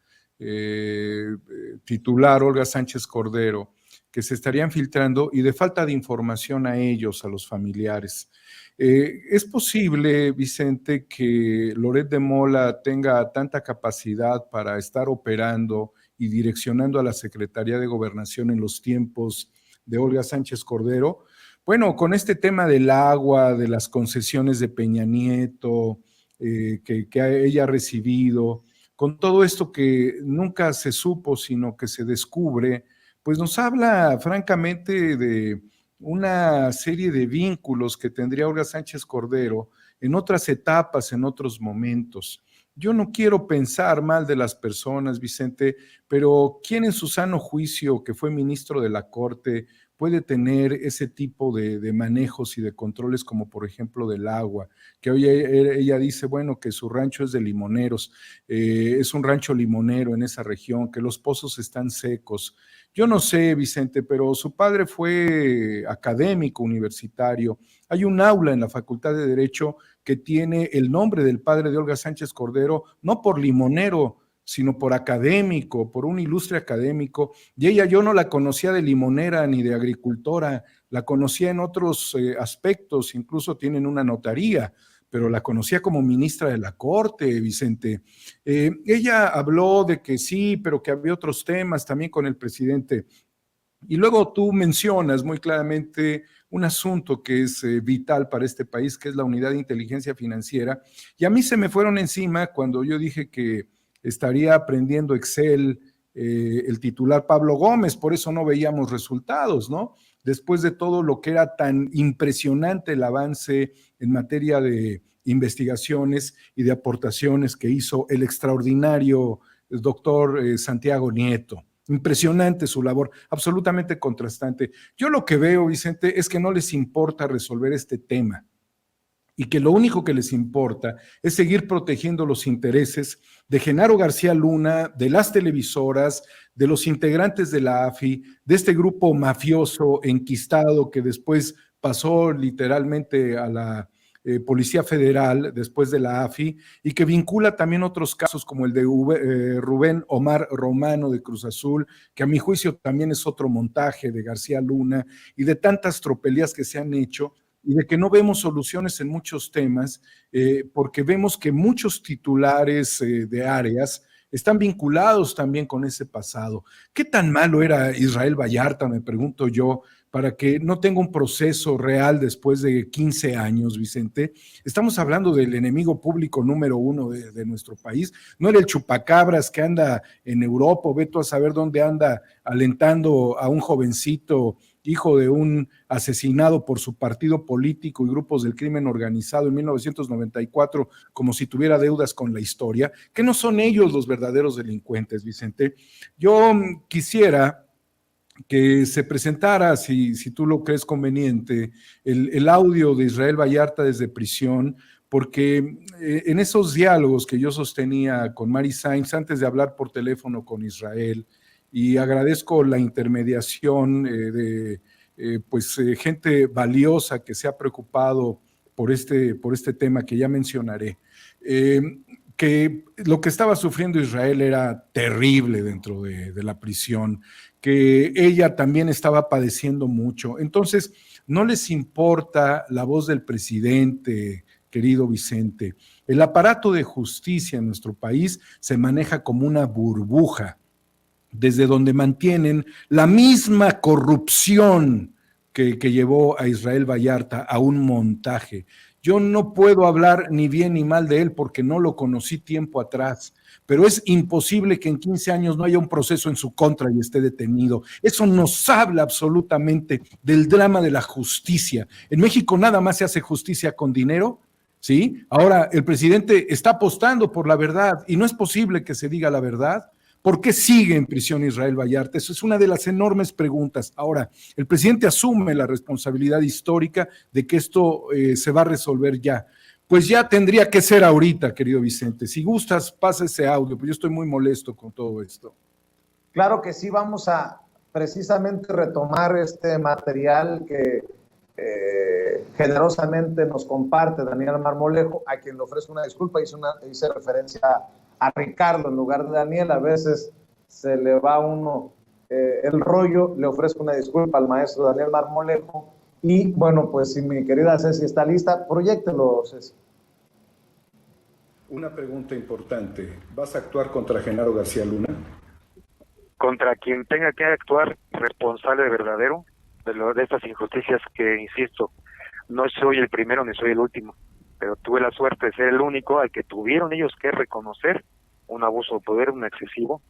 titular Olga Sánchez Cordero, que se estarían filtrando y de falta de información a ellos, a los familiares. ¿Es posible, Vicente, que Loret de Mola tenga tanta capacidad para estar operando y direccionando a la Secretaría de Gobernación en los tiempos de Olga Sánchez Cordero? Bueno, con este tema del agua, de las concesiones de Peña Nieto, que ella ha recibido, con todo esto que nunca se supo, sino que se descubre, pues nos habla francamente de una serie de vínculos que tendría Olga Sánchez Cordero en otras etapas, en otros momentos. Yo no quiero pensar mal de las personas, Vicente, pero ¿quién en su sano juicio, que fue ministro de la Corte, puede tener ese tipo de manejos y de controles como por ejemplo del agua? Que hoy ella dice, bueno, que su rancho es de limoneros, es un rancho limonero en esa región, que los pozos están secos. Yo no sé, Vicente, pero su padre fue académico universitario. Hay un aula en la Facultad de Derecho que tiene el nombre del padre de Olga Sánchez Cordero, no por limonero, sino por académico, por un ilustre académico. Y ella, yo no la conocía de limonera ni de agricultora, la conocía en otros aspectos, incluso tienen una notaría, pero la conocía como ministra de la Corte, Vicente. Ella habló de que sí, pero que había otros temas también con el presidente. Y luego tú mencionas muy claramente un asunto que es vital para este país, que es la unidad de inteligencia financiera. Y a mí se me fueron encima cuando yo dije que estaría aprendiendo Excel el titular Pablo Gómez, por eso no veíamos resultados, ¿no? Después de todo lo que era tan impresionante el avance en materia de investigaciones y de aportaciones que hizo el extraordinario doctor Santiago Nieto. Impresionante su labor, absolutamente contrastante. Yo lo que veo, Vicente, es que no les importa resolver este tema y que lo único que les importa es seguir protegiendo los intereses de Genaro García Luna, de las televisoras, de los integrantes de la AFI, de este grupo mafioso enquistado que después pasó literalmente a la Policía Federal después de la AFI y que vincula también otros casos como el de Rubén Omar Romano de Cruz Azul, que a mi juicio también es otro montaje de García Luna y de tantas tropelías que se han hecho y de que no vemos soluciones en muchos temas, porque vemos que muchos titulares de áreas están vinculados también con ese pasado. ¿Qué tan malo era Israel Vallarta, me pregunto yo, para que no tenga un proceso real después de 15 años, Vicente? Estamos hablando del enemigo público número uno de nuestro país. No era el chupacabras que anda en Europa, ve tú a saber dónde anda alentando a un jovencito hijo de un asesinado por su partido político y grupos del crimen organizado en 1994, como si tuviera deudas con la historia, que no son ellos los verdaderos delincuentes, Vicente. Yo quisiera que se presentara, si tú lo crees conveniente, el audio de Israel Vallarta desde prisión, porque en esos diálogos que yo sostenía con Mary Sainz antes de hablar por teléfono con Israel, y agradezco la intermediación de gente valiosa que se ha preocupado por este tema que ya mencionaré, que lo que estaba sufriendo Israel era terrible dentro de la prisión, que ella también estaba padeciendo mucho. Entonces, no les importa la voz del presidente, querido Vicente. El aparato de justicia en nuestro país se maneja como una burbuja, desde donde mantienen la misma corrupción que llevó a Israel Vallarta a un montaje. Yo no puedo hablar ni bien ni mal de él porque no lo conocí tiempo atrás, pero es imposible que en 15 años no haya un proceso en su contra y esté detenido. Eso nos habla absolutamente del drama de la justicia. En México nada más se hace justicia con dinero, ¿sí? Ahora el presidente está apostando por la verdad y no es posible que se diga la verdad. ¿Por qué sigue en prisión Israel Vallarta? Eso es una de las enormes preguntas. Ahora, el presidente asume la responsabilidad histórica de que esto se va a resolver ya, pues ya tendría que ser ahorita, querido Vicente. Si gustas, pasa ese audio, pues yo estoy muy molesto con todo esto. Claro que sí, vamos a precisamente retomar este material que generosamente nos comparte Daniel Marmolejo, a quien le ofrezco una disculpa. Hice referencia a Ricardo en lugar de Daniel. A veces se le va a uno el rollo. Le ofrezco una disculpa al maestro Daniel Marmolejo. Y bueno, pues si mi querida Ceci está lista, proyéctelo, Ceci. Una pregunta importante. ¿Vas a actuar contra Genaro García Luna? Contra quien tenga que actuar responsable verdadero de estas injusticias que, insisto, no soy el primero ni soy el último, pero tuve la suerte de ser el único al que tuvieron ellos que reconocer un abuso de poder, un excesivo,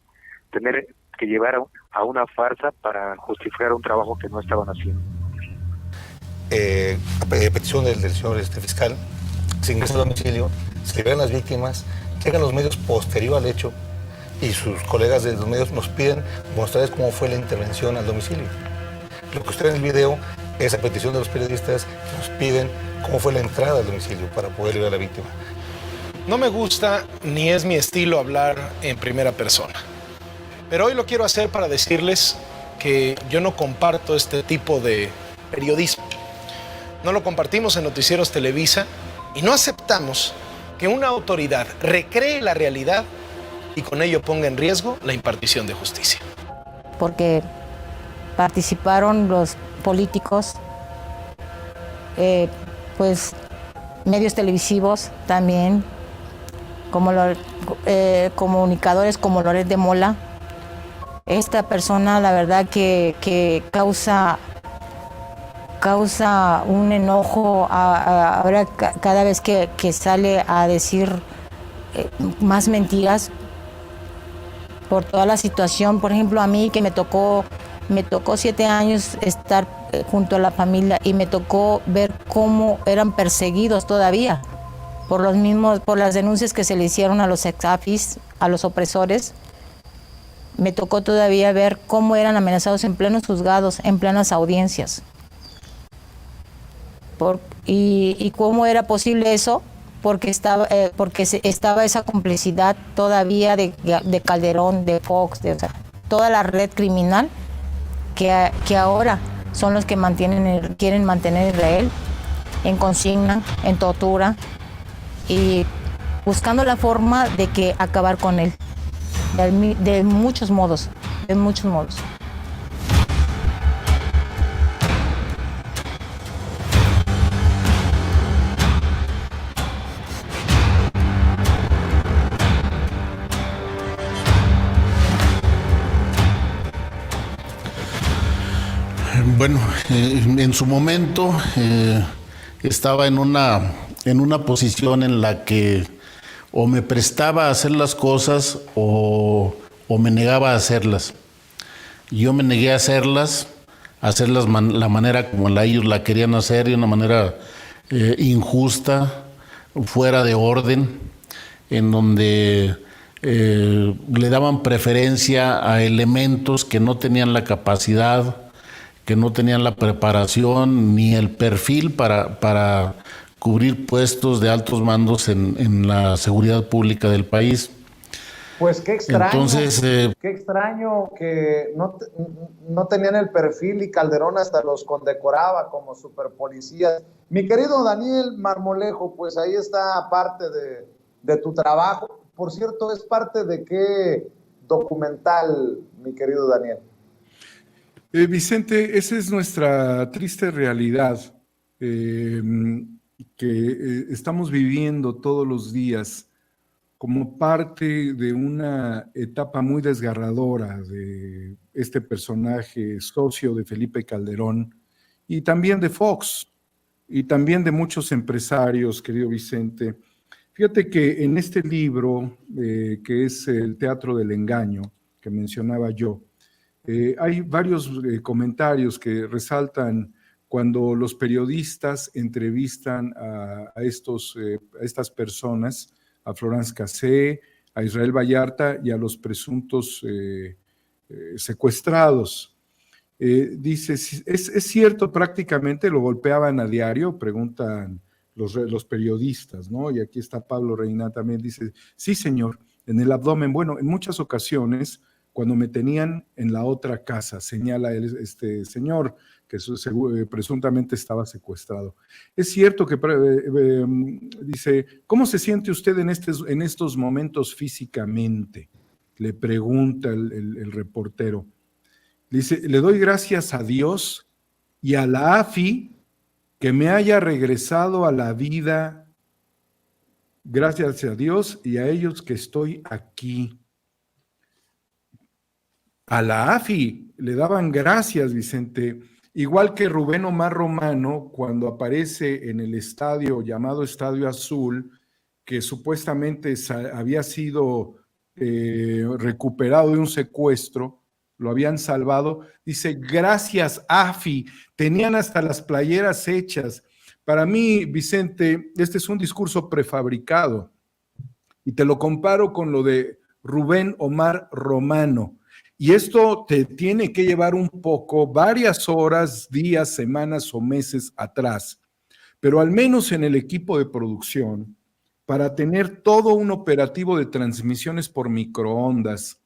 tener que llevar a una farsa para justificar un trabajo que no estaban haciendo. A petición del señor fiscal, se ingresa al domicilio, se liberan las víctimas, llegan los medios posterior al hecho y sus colegas de los medios nos piden mostrarles cómo fue la intervención al domicilio. Lo que usted ve en el video es a petición de los periodistas, nos piden cómo fue la entrada al domicilio para poder liberar a la víctima. No me gusta ni es mi estilo hablar en primera persona, pero hoy lo quiero hacer para decirles que yo no comparto este tipo de periodismo. No lo compartimos en Noticieros Televisa y no aceptamos que una autoridad recree la realidad y con ello ponga en riesgo la impartición de justicia. Porque participaron los políticos, pues medios televisivos también, como comunicadores como Loret de Mola. Esta persona, la verdad que causa un enojo ahora cada vez que sale a decir más mentiras por toda la situación. Por ejemplo, a mí que me tocó 7 años estar junto a la familia y me tocó ver cómo eran perseguidos todavía por las denuncias que se le hicieron a los ex-AFIS, a los opresores. Me tocó todavía ver cómo eran amenazados en plenos juzgados, en plenas audiencias. Y cómo era posible eso, porque estaba esa complicidad todavía de Calderón, de Fox, toda la red criminal que ahora son los que quieren mantener a Israel en consigna, en tortura y buscando la forma de que acabar con él de muchos modos. Bueno, en su momento estaba en una posición en la que o me prestaba a hacer las cosas o me negaba a hacerlas. Yo me negué a hacerlas la manera como ellos la querían hacer, de una manera injusta, fuera de orden, en donde le daban preferencia a elementos que no tenían la capacidad, que no tenían la preparación ni el perfil para cubrir puestos de altos mandos en la seguridad pública del país. Pues qué extraño. Entonces, qué extraño que no tenían el perfil y Calderón hasta los condecoraba como superpolicías. Mi querido Daniel Marmolejo, pues ahí está parte de tu trabajo. Por cierto, ¿es parte de qué documental, mi querido Daniel? Vicente, esa es nuestra triste realidad que estamos viviendo todos los días como parte de una etapa muy desgarradora de este personaje socio de Felipe Calderón y también de Fox y también de muchos empresarios, querido Vicente. Fíjate que en este libro, que es El Teatro del Engaño, que mencionaba yo, hay varios comentarios que resaltan cuando los periodistas entrevistan a estas personas, a Florence Cassé, a Israel Vallarta y a los presuntos secuestrados. Dice, ¿es cierto prácticamente lo golpeaban a diario? Preguntan los periodistas, ¿no? Y aquí está Pablo Reina también, dice, sí, señor, en el abdomen. Bueno, en muchas ocasiones, cuando me tenían en la otra casa, señala este señor, que presuntamente estaba secuestrado. Es cierto que, dice, ¿cómo se siente usted en estos momentos físicamente? Le pregunta el reportero. Dice, le doy gracias a Dios y a la AFI que me haya regresado a la vida. Gracias a Dios y a ellos que estoy aquí. A la AFI le daban gracias, Vicente. Igual que Rubén Omar Romano, cuando aparece en el estadio llamado Estadio Azul, que supuestamente había sido recuperado de un secuestro, lo habían salvado, dice, gracias AFI, tenían hasta las playeras hechas. Para mí, Vicente, este es un discurso prefabricado, y te lo comparo con lo de Rubén Omar Romano. Y esto te tiene que llevar un poco, varias horas, días, semanas o meses atrás, pero al menos en el equipo de producción, para tener todo un operativo de transmisiones por microondas,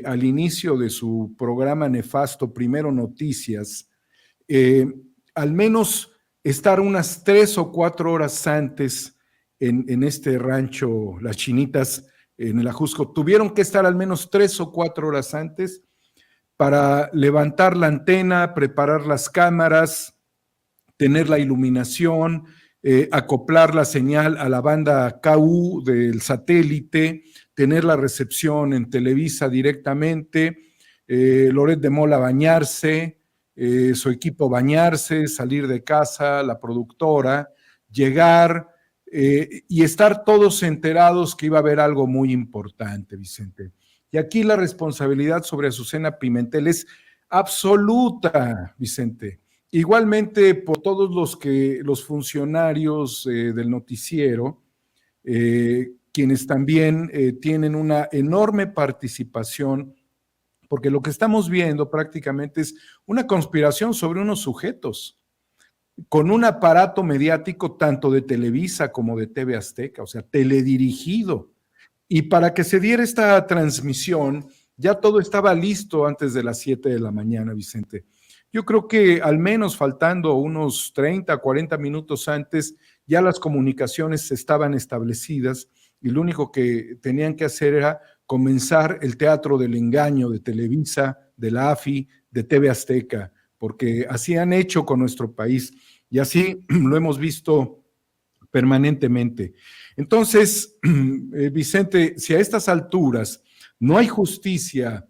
al inicio de su programa nefasto, Primero Noticias, al menos estar unas 3 o 4 horas antes en este rancho, Las Chinitas, en el Ajusco, tuvieron que estar al menos 3 o 4 horas antes para levantar la antena, preparar las cámaras, tener la iluminación, acoplar la señal a la banda KU del satélite, tener la recepción en Televisa directamente, Loret de Mola bañarse, su equipo bañarse, salir de casa, la productora, llegar y estar todos enterados que iba a haber algo muy importante, Vicente. Y aquí la responsabilidad sobre Azucena Pimentel es absoluta, Vicente. Igualmente por todos los funcionarios del noticiero, quienes también tienen una enorme participación, porque lo que estamos viendo prácticamente es una conspiración sobre unos sujetos, con un aparato mediático tanto de Televisa como de TV Azteca, o sea, teledirigido. Y para que se diera esta transmisión, ya todo estaba listo antes de las 7 de la mañana, Vicente. Yo creo que al menos faltando unos 30, 40 minutos antes, ya las comunicaciones estaban establecidas y lo único que tenían que hacer era comenzar el teatro del engaño de Televisa, de la AFI, de TV Azteca, porque así han hecho con nuestro país y así lo hemos visto permanentemente. Entonces, Vicente, si a estas alturas no hay justicia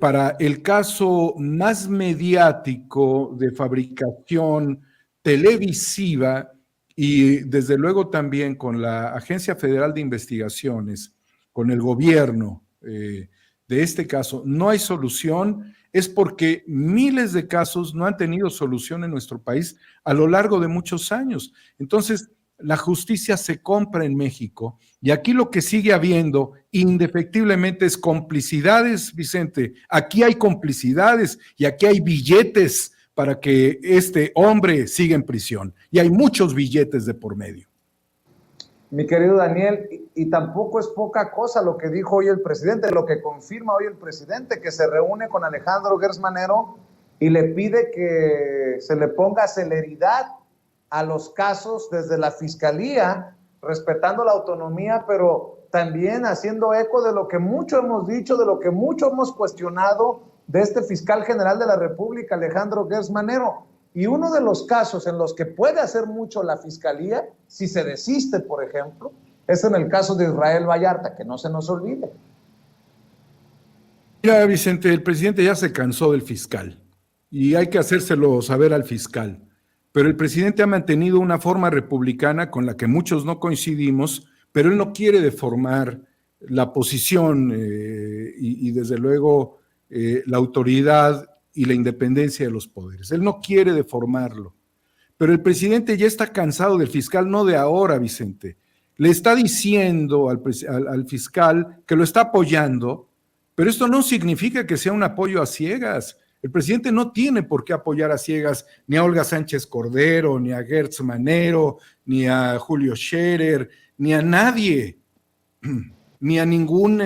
para el caso más mediático de fabricación televisiva y desde luego también con la Agencia Federal de Investigaciones, con el gobierno de este caso, no hay solución, es porque miles de casos no han tenido solución en nuestro país a lo largo de muchos años. Entonces, la justicia se compra en México y aquí lo que sigue habiendo indefectiblemente es complicidades, Vicente. Aquí hay complicidades y aquí hay billetes para que este hombre siga en prisión. Y hay muchos billetes de por medio. Mi querido Daniel, y tampoco es poca cosa lo que dijo hoy el presidente, lo que confirma hoy el presidente, que se reúne con Alejandro Gertz Manero y le pide que se le ponga celeridad a los casos desde la fiscalía, respetando la autonomía, pero también haciendo eco de lo que mucho hemos dicho, de lo que mucho hemos cuestionado de este fiscal general de la República, Alejandro Gertz Manero. Y uno de los casos en los que puede hacer mucho la fiscalía, si se desiste, por ejemplo, es en el caso de Israel Vallarta, que no se nos olvide. Mira, Vicente, el presidente ya se cansó del fiscal y hay que hacérselo saber al fiscal. Pero el presidente ha mantenido una forma republicana con la que muchos no coincidimos, pero él no quiere deformar la posición y desde luego la autoridad y la independencia de los poderes. Él no quiere deformarlo. Pero el presidente ya está cansado del fiscal, no de ahora, Vicente. Le está diciendo al fiscal que lo está apoyando, pero esto no significa que sea un apoyo a ciegas. El presidente no tiene por qué apoyar a ciegas ni a Olga Sánchez Cordero, ni a Gertz Manero, ni a Julio Scherer, ni a nadie, ni a ningún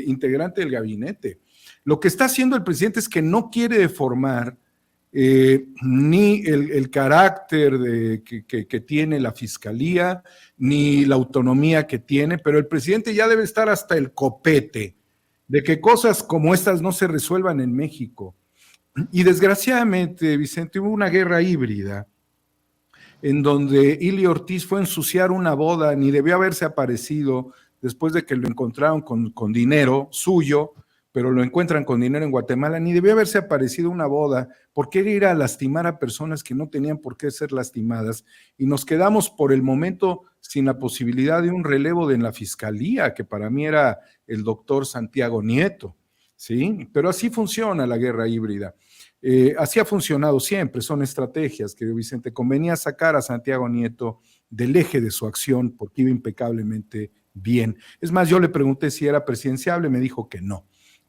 integrante del gabinete. Lo que está haciendo el presidente es que no quiere deformar ni el carácter que tiene la fiscalía, ni la autonomía que tiene, pero el presidente ya debe estar hasta el copete de que cosas como estas no se resuelvan en México. Y desgraciadamente, Vicente, hubo una guerra híbrida en donde Ili Ortiz fue a ensuciar una boda, ni debió haberse aparecido después de que lo encontraron con dinero suyo, pero lo encuentran con dinero en Guatemala, ni debió haberse aparecido una boda, porque era ir a lastimar a personas que no tenían por qué ser lastimadas, y nos quedamos por el momento sin la posibilidad de un relevo en la fiscalía, que para mí era el doctor Santiago Nieto, ¿sí? Pero así funciona la guerra híbrida. Así ha funcionado siempre, son estrategias, querido Vicente. Convenía sacar a Santiago Nieto del eje de su acción porque iba impecablemente bien. Es más, yo le pregunté si era presidenciable, me dijo que no,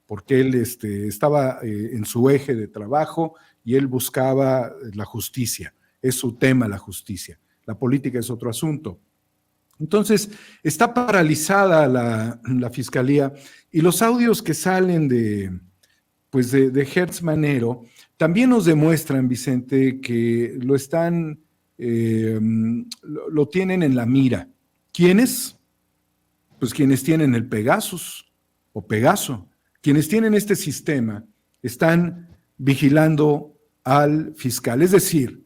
porque él estaba en su eje de trabajo y él buscaba la justicia. Es su tema, la justicia. La política es otro asunto. Entonces, está paralizada la fiscalía, y los audios que salen de Gertz Manero también nos demuestran, Vicente, que lo tienen en la mira. ¿Quiénes? Pues quienes tienen el Pegasus o Pegaso. Quienes tienen este sistema están vigilando al fiscal. Es decir,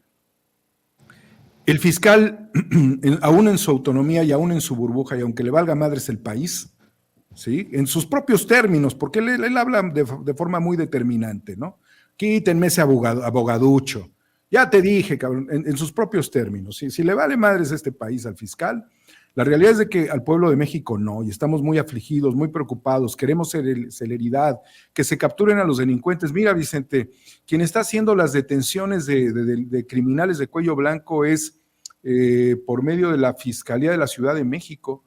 el fiscal, aún en su autonomía y aún en su burbuja, y aunque le valga madres el país, ¿sí? En sus propios términos, porque él habla de forma muy determinante, ¿no? Quítenme ese abogaducho. Ya te dije, cabrón, en sus propios términos. ¿Sí? Si le vale madres este país al fiscal, la realidad es de que al pueblo de México no, y estamos muy afligidos, muy preocupados, queremos celeridad, que se capturen a los delincuentes. Mira, Vicente, quien está haciendo las detenciones de criminales de cuello blanco es por medio de la Fiscalía de la Ciudad de México.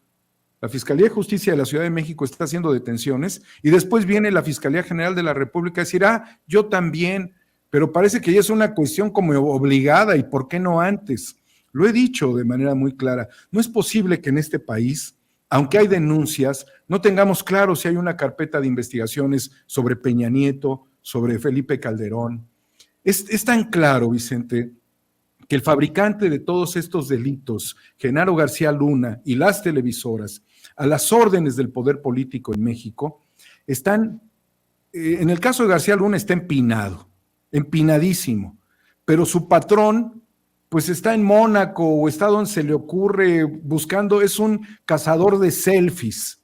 La Fiscalía de Justicia de la Ciudad de México está haciendo detenciones, y después viene la Fiscalía General de la República a decir, yo también, pero parece que ya es una cuestión como obligada, y ¿por qué no antes? Lo he dicho de manera muy clara, no es posible que en este país, aunque hay denuncias, no tengamos claro si hay una carpeta de investigaciones sobre Peña Nieto, sobre Felipe Calderón. Es tan claro, Vicente, que el fabricante de todos estos delitos, Genaro García Luna, y las televisoras, a las órdenes del poder político en México, están, en el caso de García Luna está empinado, empinadísimo, pero su patrón pues está en Mónaco o está donde se le ocurre buscando, es un cazador de selfies.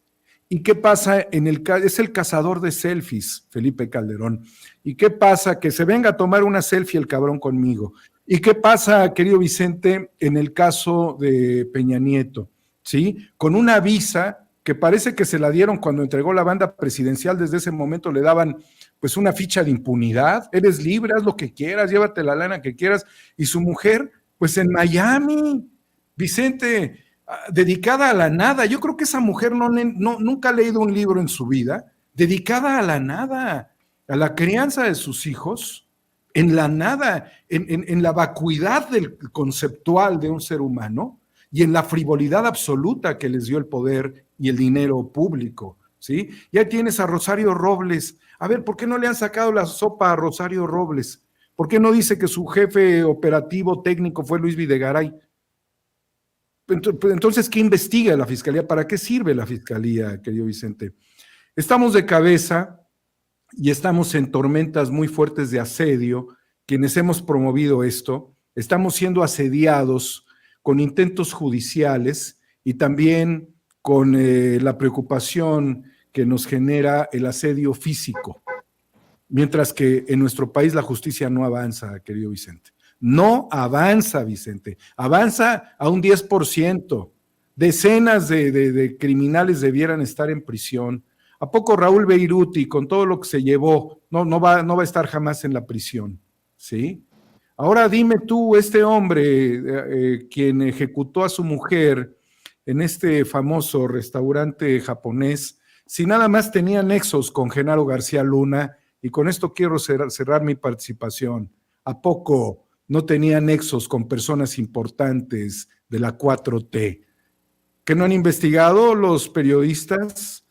¿Y qué pasa es el cazador de selfies, Felipe Calderón? ¿Y qué pasa? Que se venga a tomar una selfie el cabrón conmigo. ¿Y qué pasa, querido Vicente, en el caso de Peña Nieto? ¿Sí? Con una visa que parece que se la dieron cuando entregó la banda presidencial, desde ese momento le daban pues una ficha de impunidad, eres libre, haz lo que quieras, llévate la lana que quieras, y su mujer, pues en Miami, Vicente, dedicada a la nada. Yo creo que esa mujer nunca ha leído un libro en su vida, dedicada a la nada, a la crianza de sus hijos, en la nada, en la vacuidad del conceptual de un ser humano y en la frivolidad absoluta que les dio el poder y el dinero público, ¿sí? Ya tienes a Rosario Robles. A ver, ¿por qué no le han sacado la sopa a Rosario Robles? ¿Por qué no dice que su jefe operativo técnico fue Luis Videgaray? Entonces, ¿qué investiga la Fiscalía? ¿Para qué sirve la Fiscalía, querido Vicente? Estamos de cabeza y estamos en tormentas muy fuertes de asedio. Quienes hemos promovido esto, estamos siendo asediados con intentos judiciales y también con la preocupación que nos genera el asedio físico, mientras que en nuestro país la justicia no avanza, querido Vicente. No avanza, Vicente, avanza a un 10%. Decenas de criminales debieran estar en prisión. ¿A poco Raúl Beiruti, con todo lo que se llevó, no va a estar jamás en la prisión? ¿Sí? Ahora dime tú, este hombre, quien ejecutó a su mujer en este famoso restaurante japonés, si nada más tenía nexos con Genaro García Luna Y con esto quiero cerrar mi participación. ¿A poco no tenía nexos con personas importantes de la 4T? ¿Que no han investigado los periodistas?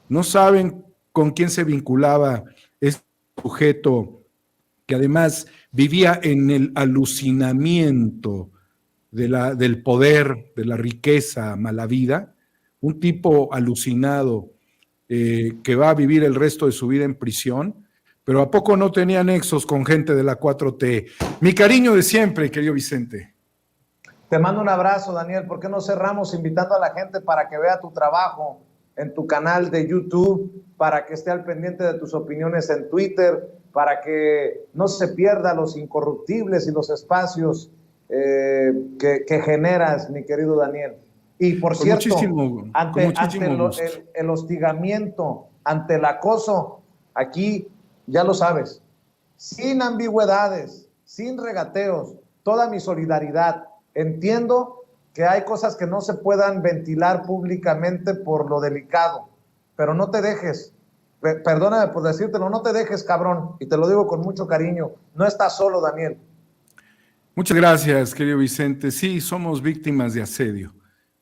¿No saben con quién se vinculaba este sujeto que además vivía en el alucinamiento del poder, de la riqueza mala vida? Un tipo alucinado que va a vivir el resto de su vida en prisión, pero ¿a poco no tenía nexos con gente de la 4T? Mi cariño de siempre, querido Vicente. Te mando un abrazo, Daniel. ¿Por qué no cerramos invitando a la gente para que vea tu trabajo en tu canal de YouTube, para que esté al pendiente de tus opiniones en Twitter, para que no se pierda los incorruptibles y los espacios que generas, mi querido Daniel? Y por cierto, ante el hostigamiento, ante el acoso, aquí ya lo sabes, sin ambigüedades, sin regateos, toda mi solidaridad. Entiendo que hay cosas que no se puedan ventilar públicamente por lo delicado, pero no te dejes, perdóname por decírtelo, no te dejes, cabrón, y te lo digo con mucho cariño, no estás solo, Daniel. Muchas gracias, querido Vicente. Sí, somos víctimas de asedio.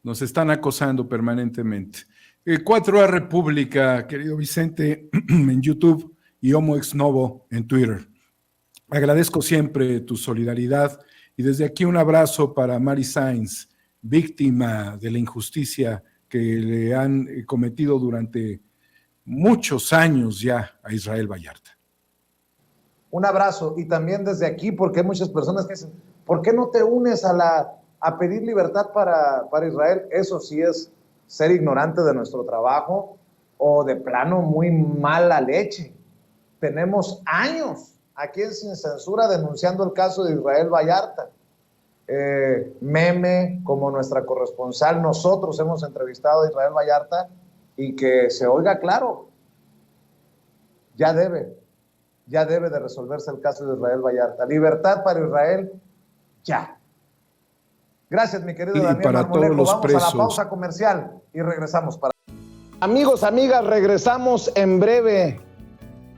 Nos están acosando permanentemente. 4A República, querido Vicente, en YouTube, y Homo Ex Novo en Twitter. Agradezco siempre tu solidaridad y desde aquí un abrazo para Mari Sainz, víctima de la injusticia que le han cometido durante muchos años ya a Israel Vallarta. Un abrazo, y también desde aquí, porque hay muchas personas que dicen, ¿por qué no te unes a pedir libertad para Israel? Eso sí es ser ignorante de nuestro trabajo o de plano muy mala leche. Tenemos años aquí en Sin Censura denunciando el caso de Israel Vallarta. Meme, como nuestra corresponsal, nosotros hemos entrevistado a Israel Vallarta, y que se oiga claro, ya debe de resolverse el caso de Israel Vallarta. Libertad para Israel, ya. Gracias, mi querido Daniel para Marmolejo. todos los Vamos presos. a la pausa comercial y regresamos. Amigos, amigas, regresamos en breve,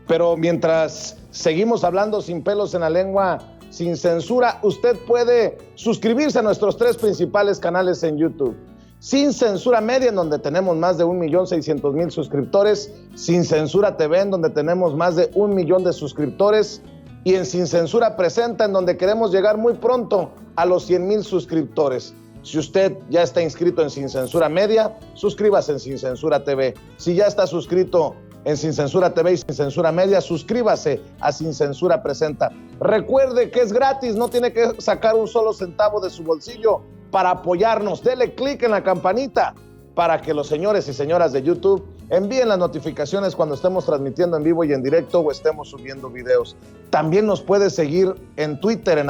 pero mientras seguimos hablando sin pelos en la lengua, sin censura, usted puede suscribirse a nuestros 3 principales canales en YouTube. Sin Censura Media, en donde tenemos más de 1.600.000 suscriptores, Sin Censura TV, en donde tenemos más de 1 millón de suscriptores, y en Sin Censura Presenta, en donde queremos llegar muy pronto a los 100,000 suscriptores. Si usted ya está inscrito en Sin Censura Media, suscríbase en Sin Censura TV. Si ya está suscrito en Sin Censura TV y Sin Censura Media, suscríbase a Sin Censura Presenta. Recuerde que es gratis, no tiene que sacar un solo centavo de su bolsillo para apoyarnos. Dele clic en la campanita para que los señores y señoras de YouTube envíen las notificaciones cuando estemos transmitiendo en vivo y en directo o estemos subiendo videos. También nos puede seguir en Twitter en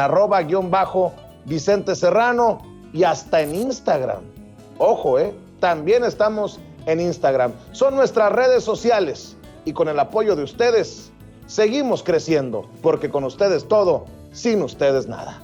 @Vicente Serrano y hasta en Instagram. Ojo, también estamos en Instagram. Son nuestras redes sociales y con el apoyo de ustedes seguimos creciendo, porque con ustedes todo, sin ustedes nada.